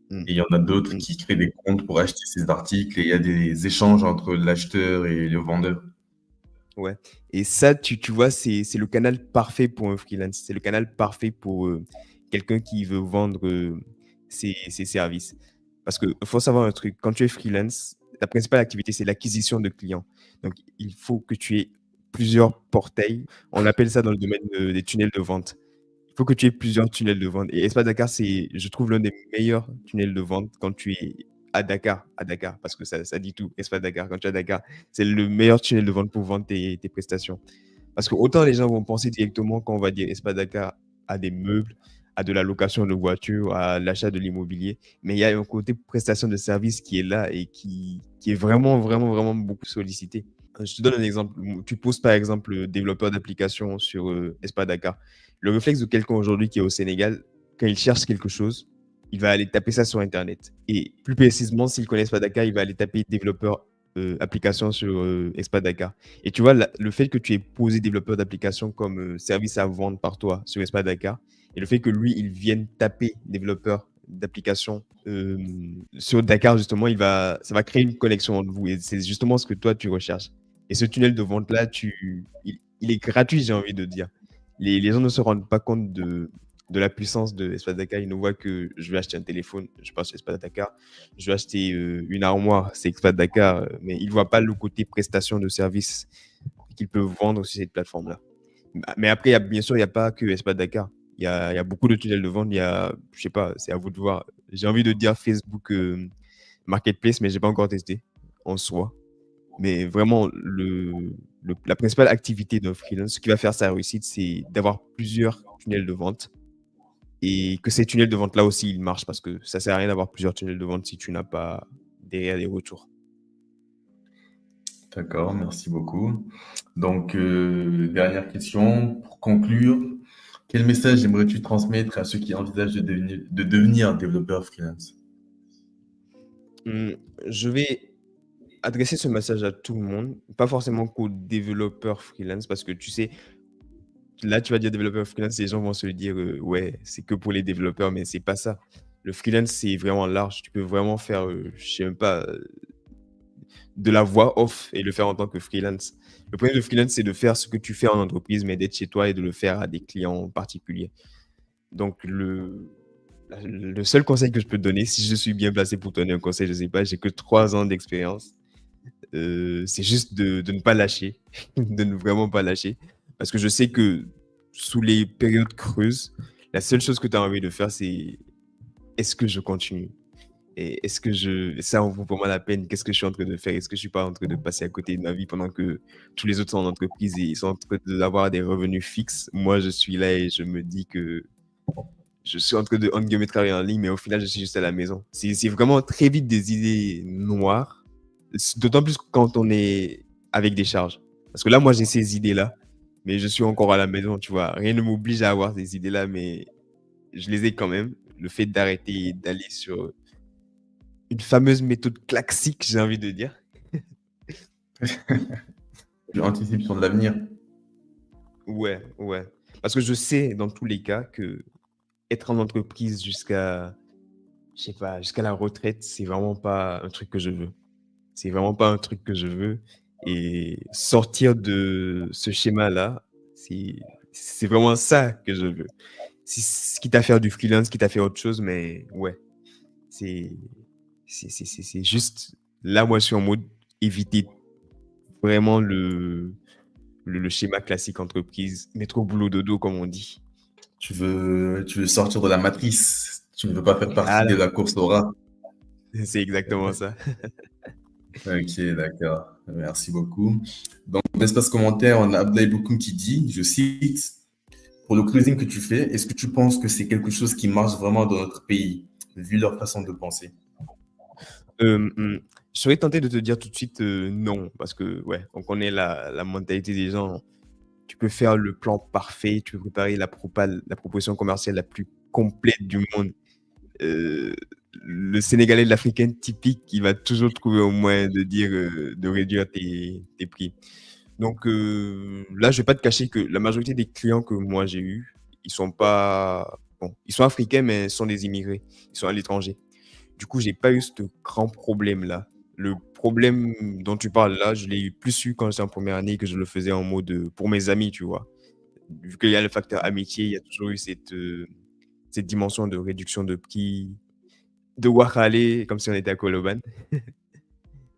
S2: Hmm.
S1: Et il y en a d'autres
S2: Hmm.
S1: qui créent des comptes pour acheter ces articles et il y a des échanges entre l'acheteur et le vendeur.
S2: Ouais. Et ça, tu vois, c'est le canal parfait pour un freelance. C'est le canal parfait pour quelqu'un qui veut vendre ses services. Parce qu'il faut savoir un truc, quand tu es freelance, ta principale activité, c'est l'acquisition de clients. Donc, il faut que tu aies plusieurs portails. On appelle ça dans le domaine des tunnels de vente. Il faut que tu aies plusieurs tunnels de vente. Et Espace Dakar, c'est, je trouve, l'un des meilleurs tunnels de vente quand tu es à Dakar, parce que ça dit tout. Espace Dakar, quand tu es à Dakar, c'est le meilleur tunnel de vente pour vendre tes prestations. Parce que autant les gens vont penser directement quand on va dire Espace Dakar à des meubles, à de la location de voitures, à l'achat de l'immobilier, mais il y a un côté prestation de service qui est là et qui est vraiment, vraiment, vraiment beaucoup sollicité. Je te donne un exemple. Tu poses par exemple développeur d'application sur Espace Dakar. Le réflexe de quelqu'un aujourd'hui qui est au Sénégal, quand il cherche quelque chose, il va aller taper ça sur Internet. Et plus précisément, s'il connaît Espace Dakar, il va aller taper développeur application sur Espace Dakar. Et tu vois, le fait que tu aies posé développeur d'application comme service à vendre par toi sur Espace Dakar, et le fait que lui, il vienne taper développeur d'application sur Dakar, justement, ça va créer une connexion entre vous. Et c'est justement ce que toi, tu recherches. Et ce tunnel de vente-là, il est gratuit, j'ai envie de dire. Les gens ne se rendent pas compte de la puissance de Espace Dakar. Ils ne voient que je vais acheter un téléphone, je passe sur Espace Dakar. Je vais acheter une armoire, c'est Espace Dakar. Mais ils ne voient pas le côté prestation de service qu'ils peuvent vendre sur cette plateforme-là. Mais après, bien sûr, il n'y a pas que Espace Dakar. Il y a beaucoup de tunnels de vente. Il y a, je sais pas, c'est à vous de voir. J'ai envie de dire Facebook Marketplace, mais je n'ai pas encore testé en soi. Mais vraiment, la principale activité d'un freelance, ce qui va faire sa réussite, c'est d'avoir plusieurs tunnels de vente et que ces tunnels de vente-là aussi, ils marchent parce que ça sert à rien d'avoir plusieurs tunnels de vente si tu n'as pas derrière des retours.
S1: D'accord, merci beaucoup. Donc, dernière question, pour conclure, quel message aimerais-tu transmettre à ceux qui envisagent de devenir développeur freelance?
S2: Hum, Je vais adresser ce message à tout le monde, pas forcément qu'aux développeurs freelance, parce que tu sais, là, tu vas dire développeur freelance, les gens vont se dire, ouais, c'est que pour les développeurs, mais c'est pas ça. Le freelance, c'est vraiment large. Tu peux vraiment faire, je sais même pas, de la voix off et le faire en tant que freelance. Le problème de freelance, c'est de faire ce que tu fais en entreprise, mais d'être chez toi et de le faire à des clients particuliers. Donc, le seul conseil que je peux te donner, si je suis bien placé pour te donner un conseil, je sais pas, j'ai que 3 ans d'expérience, c'est juste de ne pas lâcher, de ne vraiment pas lâcher. Parce que je sais que sous les périodes creuses, la seule chose que tu as envie de faire, c'est est-ce que je continue? Et est-ce que ça en vaut pour moi la peine? Qu'est-ce que je suis en train de faire? Est-ce que je suis pas en train de passer à côté de ma vie pendant que tous les autres sont en entreprise et ils sont en train d'avoir des revenus fixes? Moi, je suis là et je me dis que je suis en train de, entre guillemets, travailler en ligne, mais au final, je suis juste à la maison. C'est vraiment très vite des idées noires, d'autant plus quand on est avec des charges. Parce que là, moi, j'ai ces idées-là, mais je suis encore à la maison, tu vois. Rien ne m'oblige à avoir ces idées-là, mais je les ai quand même. Le fait d'arrêter et d'aller sur une fameuse méthode classique, j'ai envie de dire.
S1: Tu anticipes sur l'avenir.
S2: Ouais, ouais. Parce que je sais, dans tous les cas, que être en entreprise jusqu'à, je sais pas, jusqu'à la retraite, c'est vraiment pas un truc que je veux. C'est vraiment pas un truc que je veux. Et sortir de ce schéma-là, c'est c'est vraiment ça que je veux. Quitte à faire du freelance, quitte à faire autre chose, mais ouais, c'est c'est juste là, moi, je suis en mode éviter vraiment le schéma classique entreprise, métro boulot dodo, comme on dit.
S1: Tu veux sortir de la matrice. Tu ne veux pas faire partie de
S2: Voilà,
S1: la course au rat.
S2: c'est exactement ça.
S1: Ok, d'accord. Merci beaucoup. Donc, dans l'espace commentaire, on a Abdoulaye Bokoum qui dit, je cite, pour le cruising que tu fais, est-ce que tu penses que c'est quelque chose qui marche vraiment dans notre pays, vu leur façon de penser?
S2: Mmh, je serais tenté de te dire tout de suite, non, parce que, ouais, on connaît la mentalité des gens. Tu peux faire le plan parfait, tu peux préparer la proposition commerciale la plus complète du monde. Heu, le Sénégalais, l'Africain typique, il va toujours trouver un moyen de dire, de réduire tes prix. Donc, là, je vais pas te cacher que la majorité des clients que moi j'ai eus, ils sont pas bon, ils sont africains, mais ce sont des immigrés. Ils sont à l'étranger. Du coup, j'ai pas eu ce grand problème-là. Le problème dont tu parles là, je l'ai eu plus eu quand j'étais en première année, que je le faisais en mode, pour mes amis, tu vois? Vu qu'il y a le facteur amitié, il y a toujours eu cette dimension de réduction de prix, de Wakhalé, comme si on était à Colobane.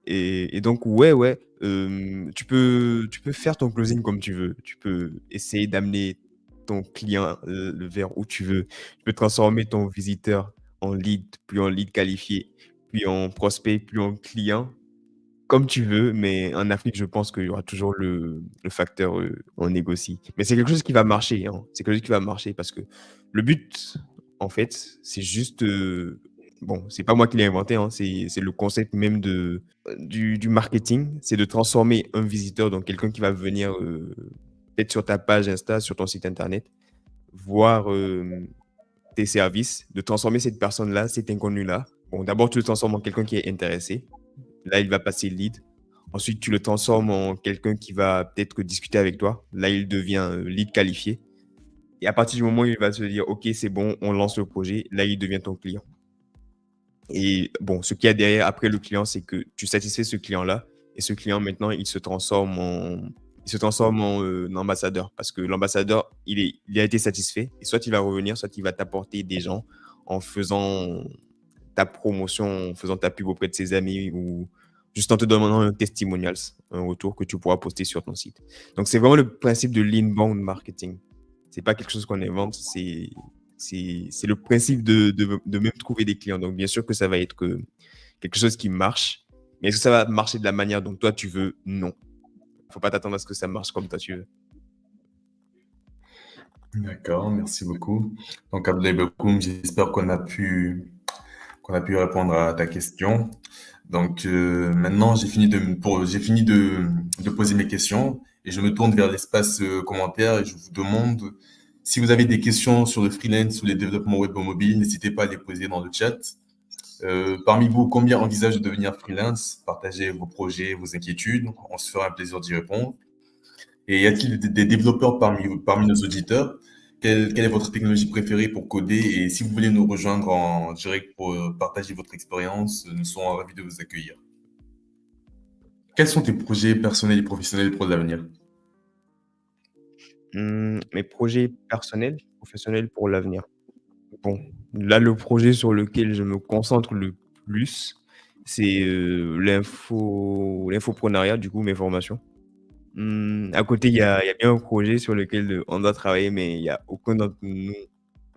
S2: Et donc ouais, ouais, tu peux faire ton closing comme tu veux. Tu peux essayer d'amener ton client, vers où tu veux. Tu peux transformer ton visiteur en lead, puis en lead qualifié, puis en prospect, puis en client, comme tu veux. Mais en Afrique, je pense qu'il y aura toujours le facteur, on négocie. Mais c'est quelque chose qui va marcher, hein. C'est quelque chose qui va marcher parce que le but, en fait, c'est juste, bon, c'est pas moi qui l'ai inventé, hein, c'est le concept même du marketing, c'est de transformer un visiteur, donc quelqu'un qui va venir, peut-être sur ta page Insta, sur ton site internet, voir, tes services, de transformer cette personne-là, cet inconnu-là. Bon, d'abord, tu le transformes en quelqu'un qui est intéressé. Là, il va passer lead. Ensuite, tu le transformes en quelqu'un qui va peut-être discuter avec toi. Là, il devient, lead qualifié. Et à partir du moment où il va se dire, OK, c'est bon, on lance le projet, là, il devient ton client. Et bon, ce qu'il y a derrière, après le client, c'est que tu satisfais ce client-là. Et ce client, maintenant, il se transforme en ambassadeur. Parce que l'ambassadeur, il a été satisfait. Et soit il va revenir, soit il va t'apporter des gens en faisant ta promotion, en faisant ta pub auprès de ses amis ou juste en te demandant un testimonials, un retour que tu pourras poster sur ton site. Donc, c'est vraiment le principe de l'inbound marketing. C'est pas quelque chose qu'on invente, c'est le principe de même trouver des clients. Donc, bien sûr que ça va être quelque chose qui marche, mais est-ce que ça va marcher de la manière dont toi tu veux? Non. Faut pas t'attendre à ce que ça marche comme toi tu veux.
S1: D'accord, merci beaucoup. Donc, Abdoulaye Bokoum, j'espère qu'on a pu répondre à ta question. Donc, maintenant, j'ai fini de poser mes questions et je me tourne vers l'espace commentaire et je vous demande si vous avez des questions sur le freelance ou les développements web ou mobile, n'hésitez pas à les poser dans le chat. Parmi vous, combien envisagent de devenir freelance? Partagez vos projets, vos inquiétudes. On se fera un plaisir d'y répondre. Et y a-t-il des développeurs parmi nos auditeurs? Quelle est votre technologie préférée pour coder? Et si vous voulez nous rejoindre en direct pour partager votre expérience, nous serons ravis de vous accueillir. Quels sont tes projets personnels et professionnels pour l'avenir?
S2: Mes projets personnels, professionnels pour l'avenir. Bon, là, le projet sur lequel je me concentre le plus, c'est, l'infoprenariat, du coup, mes formations. À côté, il y a bien un projet sur lequel, on doit travailler, mais il y a aucun d'entre nous,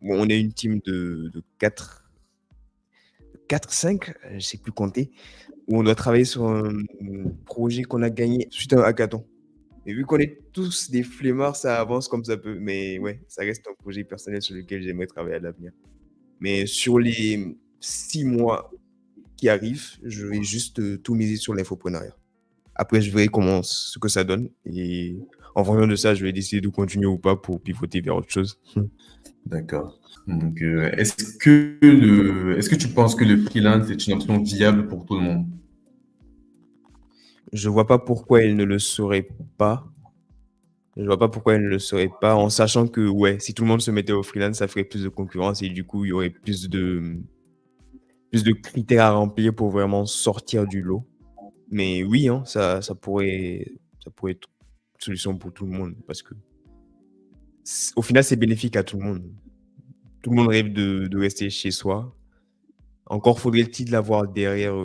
S2: bon, on est une team de 4-5, je sais plus compter, où on doit travailler sur un projet qu'on a gagné suite à un hackathon. Et vu qu'on est tous des flemmards, ça avance comme ça peut. Mais ouais, ça reste un projet personnel sur lequel j'aimerais travailler à l'avenir. Mais sur les 6 mois qui arrivent, je vais juste, tout miser sur l'infoprenariat. Après, je verrai ce que ça donne et en fonction de ça, je vais décider de continuer ou pas pour pivoter vers autre chose.
S1: D'accord. Donc, est-ce que tu penses que le freelance est une option viable pour tout le monde?
S2: Je vois pas pourquoi elle ne le serait pas. Je vois pas pourquoi elle ne le serait pas, en sachant que, ouais, si tout le monde se mettait au freelance, ça ferait plus de concurrence et du coup, il y aurait plus de critères à remplir pour vraiment sortir du lot. Mais oui, hein, ça pourrait être une solution pour tout le monde parce que au final, c'est bénéfique à tout le monde. Tout le monde rêve de rester chez soi. Encore faudrait-il l'avoir derrière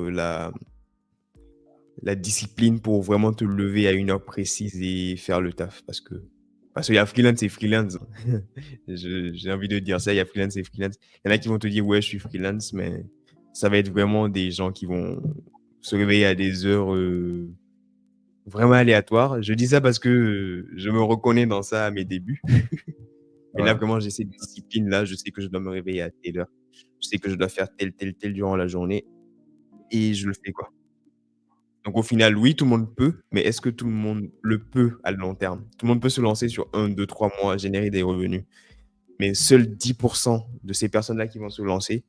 S2: la discipline pour vraiment te lever à une heure précise et faire le taf. Parce qu'il y a freelance et freelance. J'ai envie de dire ça, il y a freelance et freelance. Il y en a qui vont te dire, ouais, je suis freelance, mais ça va être vraiment des gens qui vont se réveiller à des heures vraiment aléatoires. Je dis ça parce que je me reconnais dans ça à mes débuts. Mais là,
S1: Ouais.
S2: vraiment, j'ai cette discipline-là. Je sais que je dois me réveiller à telle heure. Je sais que je dois faire tel durant la journée. Et je le fais, quoi. Donc au final, oui, tout le monde peut, mais est-ce que tout le monde le peut à long terme? Tout le monde peut se lancer sur 1, 2, 3 mois, générer des revenus, mais seuls 10 de ces personnes-là qui vont se lancer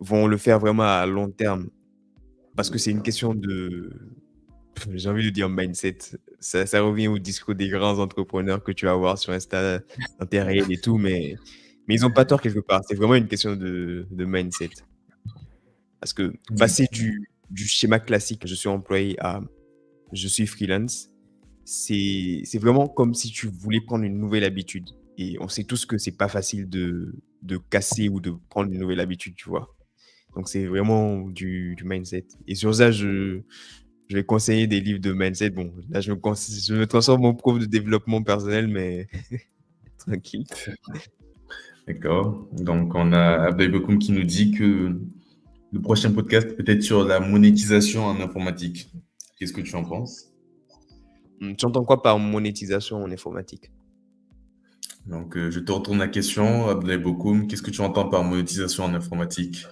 S2: vont le faire vraiment à long terme parce que c'est une question de j'ai envie de dire mindset. Ça revient au discours des grands entrepreneurs que tu vas voir sur Insta, dans tes réels et tout, mais ils ont pas tort quelque part. C'est vraiment une question de mindset. Parce que passer du schéma classique, je suis employé à je suis freelance, c'est vraiment comme si tu voulais prendre une nouvelle habitude. Et on sait tous que c'est pas facile de casser ou de prendre une nouvelle habitude, tu vois. Donc c'est vraiment du mindset. Et sur ça, je vais conseiller des livres de mindset. Bon, là, je me transforme en prof de développement personnel, mais tranquille.
S1: D'accord. Donc, on a Abdel Bokoum qui nous dit que le prochain podcast peut être sur la monétisation en informatique. Qu'est-ce que tu en penses?
S2: Tu entends quoi par monétisation en informatique?
S1: Donc, je te retourne la question, Abdel Bokoum. Qu'est-ce que tu entends par monétisation en informatique?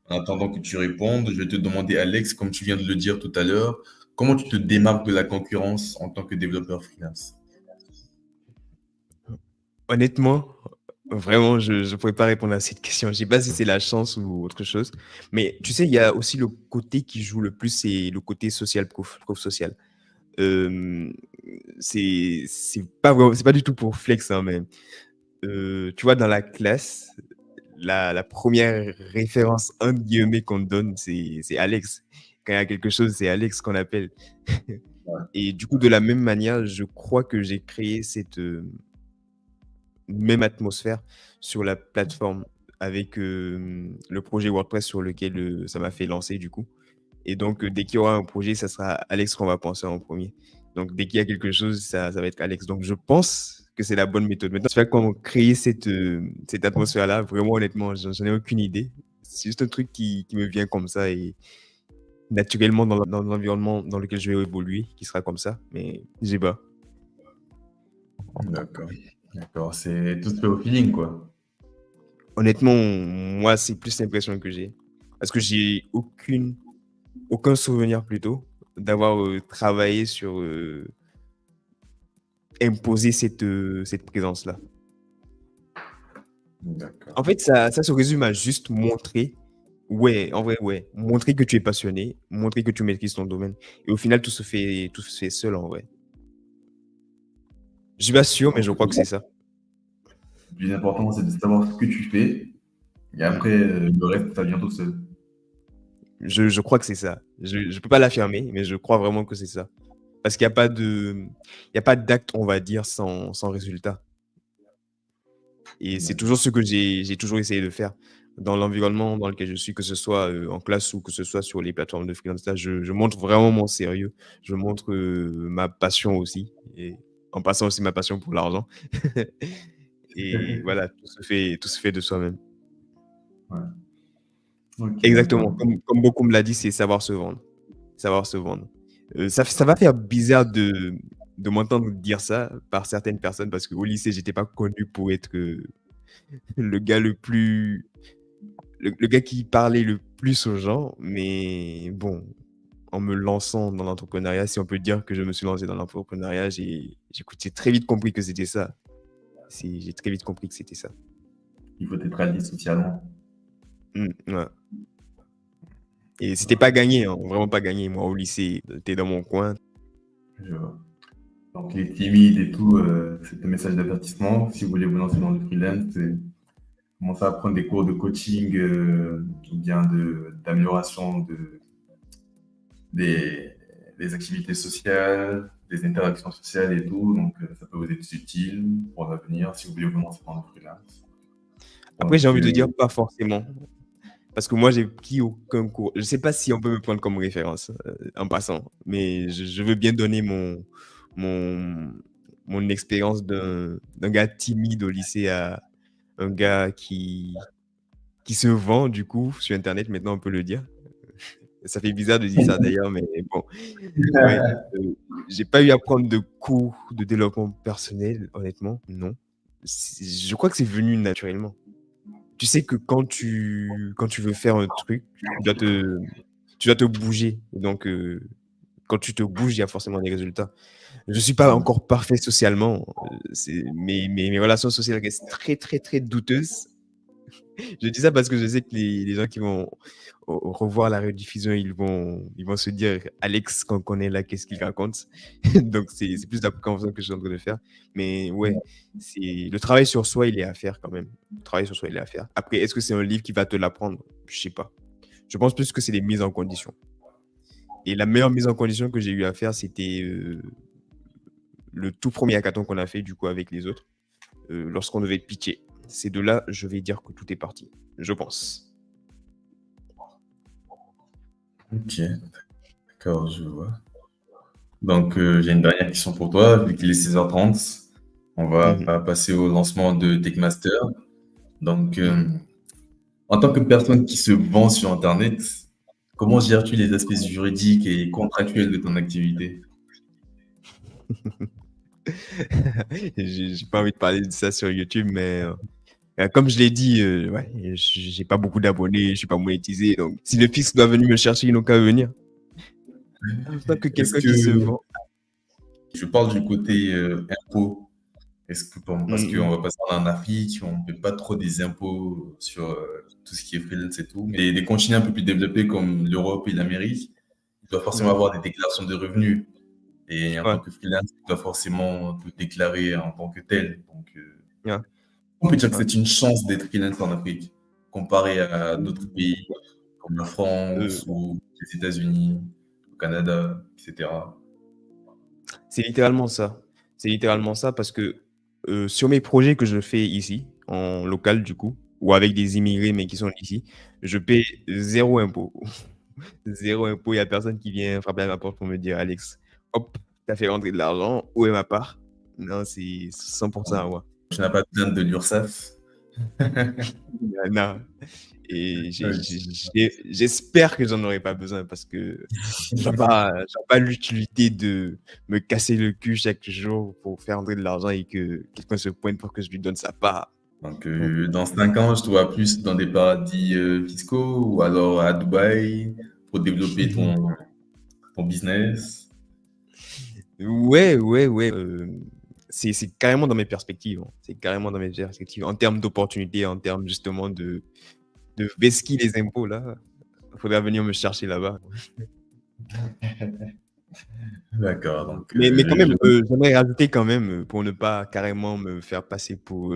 S1: En attendant que tu répondes, je vais te demander, Alex, comme tu viens de le dire tout à l'heure, comment tu te démarques de la concurrence en tant que développeur freelance?
S2: Honnêtement, vraiment, je ne pourrais pas répondre à cette question. Je sais pas si c'est la chance ou autre chose. Mais tu sais, il y a aussi le côté qui joue le plus, c'est le côté social, prof social. Hem, c'est pas du tout pour flex, hein, mais tu vois, dans la classe, la 1re «référence» entre guillemets qu'on te donne, c'est Alex. Quand il y a quelque chose, c'est Alex qu'on appelle. Et du coup, de la même manière, je crois que j'ai créé cette, même atmosphère sur la plateforme avec, le projet WordPress sur lequel, ça m'a fait lancer du coup. Et donc, dès qu'il y aura un projet, ça sera Alex qu'on va penser en premier. Donc dès qu'il y a quelque chose, ça va être Alex. Donc je pense que c'est la bonne méthode. Maintenant, tu vois comment créer cette atmosphère-là, vraiment honnêtement, j'en ai aucune idée. C'est juste un truc qui me vient comme ça et naturellement dans l'environnement dans lequel je vais évoluer, qui sera comme ça, mais je sais pas.
S1: D'accord. D'accord. C'est tout se fait au feeling, quoi.
S2: Honnêtement, moi, c'est plus l'impression que j'ai. Parce que j'ai aucun souvenir plutôt d'avoir travaillé sur imposer cette présence-là.
S1: D'accord.
S2: En fait, ça se résume à juste montrer, ouais, en vrai, ouais, montrer que tu es passionné, montrer que tu maîtrises ton domaine. Et au final, tout se fait seul en vrai. Je suis pas sûr, mais
S1: Donc,
S2: je crois que c'est ça.
S1: le plus important, c'est de savoir ce que tu fais. Et
S2: Mm.
S1: après, le reste, ça vient tout seul.
S2: Je crois que c'est ça. Je peux pas l'affirmer, mais je crois vraiment que c'est ça. Parce qu'il y a pas d'acte, on va dire, sans résultat. Et c'est toujours ce que j'ai toujours essayé de faire dans l'environnement dans lequel je suis, que ce soit, en classe ou que ce soit sur les plateformes de freelance. Là, je montre vraiment mon sérieux. Je montre, ma passion aussi et en passant aussi ma passion pour l'argent. Et voilà, tout se fait de soi-même.
S1: Ouais. Ok,
S2: Exactement,
S1: d'accord.
S2: comme beaucoup me l'a dit, c'est savoir se vendre. Savoir se vendre. Ça va faire bizarre de m'entendre dire ça par certaines personnes parce qu'au lycée, j'étais pas connu pour être, le gars le gars qui parlait le plus aux gens, mais bon, en me lançant dans l'entrepreneuriat, si on peut dire que je me suis lancé dans l'entrepreneuriat, j'ai très vite compris que c'était ça. J'ai très vite compris que c'était ça.
S1: Il faut être allié socialement.
S2: Ouais. Et c'était pas gagné, hein, vraiment pas gagné. Moi, au lycée, t'es dans mon coin.
S1: Je vois. Donc, les timides et tout, c'est un message d'avertissement. Si vous voulez vous lancer dans le freelance, commencez à prendre des cours de coaching ou bien d'amélioration des, des activités sociales, des interactions sociales et tout. Donc, ça peut vous être utile pour l'avenir si vous voulez vous lancer dans le freelance.
S2: Après, j'ai
S1: Donc,
S2: envie de dire pas forcément. Parce que moi, j'ai pris aucun cours. Je sais pas si on peut me prendre comme référence en passant, mais je veux bien donner mon, mon expérience d'un gars timide au lycée à un gars qui se vend du coup sur Internet, maintenant on peut le dire. Ça fait bizarre de dire ça d'ailleurs, mais bon. Ouais, j'ai pas eu à prendre de cours de développement personnel, honnêtement, non. Je crois que c'est venu naturellement. Tu sais que quand tu veux faire un truc, tu dois te bouger. Et donc, quand tu te bouges, il y a forcément des résultats. Je suis pas encore parfait socialement. Mes relations sociales restent très, très, très douteuses. Je dis ça parce que je sais que les gens qui vont revoir la rediffusion, ils vont se dire Alex, quand on est là, qu'est-ce qu'il raconte? Donc, c'est plus d'appréhension que je suis en train de faire. Mais ouais, le travail sur soi, il est à faire quand même. Le travail sur soi, il est à faire. Après, est-ce que c'est un livre qui va te l'apprendre? Je sais pas. Je pense plus que c'est des mises en condition. Et la meilleure mise en condition que j'ai eu à faire, c'était le tout premier hackathon qu'on a fait du coup avec les autres, lorsqu'on devait pitcher. C'est de là, je vais dire que tout est parti. Je pense.
S1: ok, d'accord, je vois. Donc, j'ai une dernière question pour toi, vu qu'il est 16h30. On va
S2: Mhm.
S1: passer au lancement de Techmaster. Donc, en tant que personne qui se vend sur Internet, comment gères-tu les aspects juridiques et contractuels de ton activité?
S2: J'ai pas envie de parler de ça sur YouTube, mais comme je l'ai dit, ouais, j'ai pas beaucoup d'abonnés, je suis pas monétisé. Donc, si le fisc doit venir me chercher, ils n'ont qu'à venir. En tant que
S1: Est-ce
S2: quelqu'un qui se
S1: que
S2: vend.
S1: je parle du côté impôt? Parce qu'on
S2: Mhm.
S1: va passer en Afrique, on ne paie pas trop des impôts sur tout ce qui est freelance et tout. Mais des continents un peu plus développés comme l'Europe et l'Amérique, ils doivent forcément
S2: Mhm.
S1: avoir des déclarations de revenus. Et en
S2: Ouais,
S1: tant que freelance, tu dois forcément te déclarer en tant que tel. Donc,
S2: ouais,
S1: on peut dire que
S2: ouais.
S1: c'est une chance d'être freelance en Afrique, comparé à d'autres pays comme la
S2: Euh,
S1: France ou les États-Unis, le Canada, etc.
S2: C'est littéralement ça. C'est littéralement ça parce que sur mes projets que je fais ici, en local du coup, ou avec des immigrés mais qui sont ici, je paie zéro impôt. Zéro impôt. Il n'y a personne qui vient frapper à ma porte pour me dire Alex, hop, t'as fait rentrer de l'argent, où est ma part? Non, c'est 100% à moi.
S1: Tu n'as pas de plainte de l'URSSAF.
S2: Non. Et
S1: Ok.
S2: j'espère que j'en aurai pas besoin parce que je vois pas l'utilité de me casser le cul chaque jour pour faire entrer de l'argent et que quelqu'un se pointe pour que je lui donne sa part.
S1: Donc,
S2: Non.
S1: dans 5 ans, je te vois plus dans des paradis fiscaux ou alors à Dubaï pour développer ton business.
S2: Ouais, ouais, ouais. C'est carrément dans mes perspectives, hein. C'est carrément dans mes perspectives. En termes d'opportunités, en termes justement de vesquiller les impôts, là, il faudrait venir me chercher là-bas.
S1: D'accord. Donc,
S2: Mais quand même, j'aimerais rajouter quand même, pour ne pas carrément me faire passer pour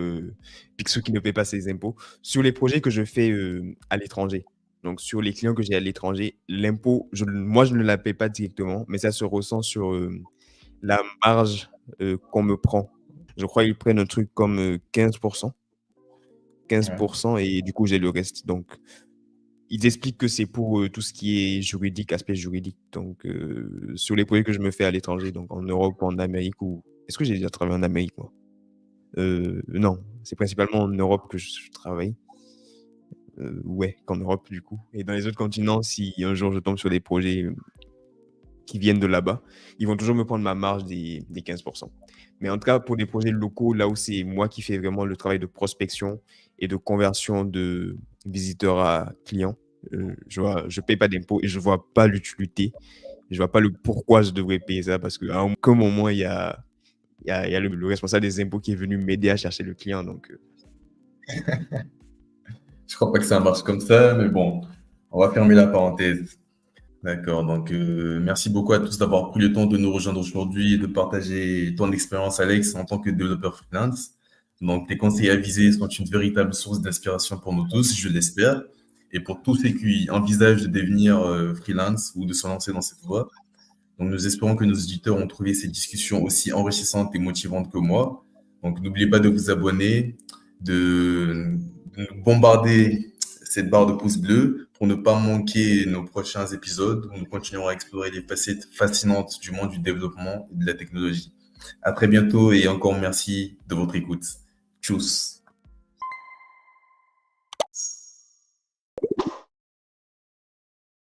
S2: Picsou qui ne paie pas ses impôts, sur les projets que je fais à l'étranger. Donc, sur les clients que j'ai à l'étranger, l'impôt, moi, je ne la paie pas directement, mais ça se ressent sur la marge qu'on me prend. Je crois qu'ils prennent un truc comme 15%.
S1: ouais.
S2: 15% et du coup, j'ai le reste. Donc, ils expliquent que c'est pour tout ce qui est juridique, aspect juridique. Donc, sur les projets que je me fais à l'étranger, donc en Europe, en Amérique ou... Est-ce que j'ai déjà travaillé en Amérique, moi? Non, c'est principalement en Europe que je travaille. Ouais, qu'en Europe, du coup. Et dans les autres continents, si un jour je tombe sur des projets qui viennent de là-bas, ils vont toujours me prendre ma marge des 15%. Mais en tout cas, pour des projets locaux, là où c'est moi qui fais vraiment le travail de prospection et de conversion de visiteurs à clients, je paye pas d'impôts et je vois pas l'utilité. Je vois pas le pourquoi je devrais payer ça parce qu'à aucun moment, il y a le responsable des impôts qui est venu m'aider à chercher le client. Donc,
S1: Je crois pas que ça marche comme ça, mais bon, on va fermer la parenthèse. D'accord. Donc, merci beaucoup à tous d'avoir pris le temps de nous rejoindre aujourd'hui et de partager ton expérience, Alex, en tant que développeur freelance. Donc, tes conseils avisés sont une véritable source d'inspiration pour nous tous, je l'espère, et pour tous ceux qui envisagent de devenir freelance ou de se lancer dans cette voie. Donc, nous espérons que nos auditeurs ont trouvé ces discussions aussi enrichissantes et motivantes que moi. Donc, n'oubliez pas de vous abonner, de nous bombarder cette barre de pouces bleus pour ne pas manquer nos prochains épisodes où nous continuerons à explorer les facettes fascinantes du monde du développement et de la technologie. À très bientôt et encore merci de votre écoute. Tchuss.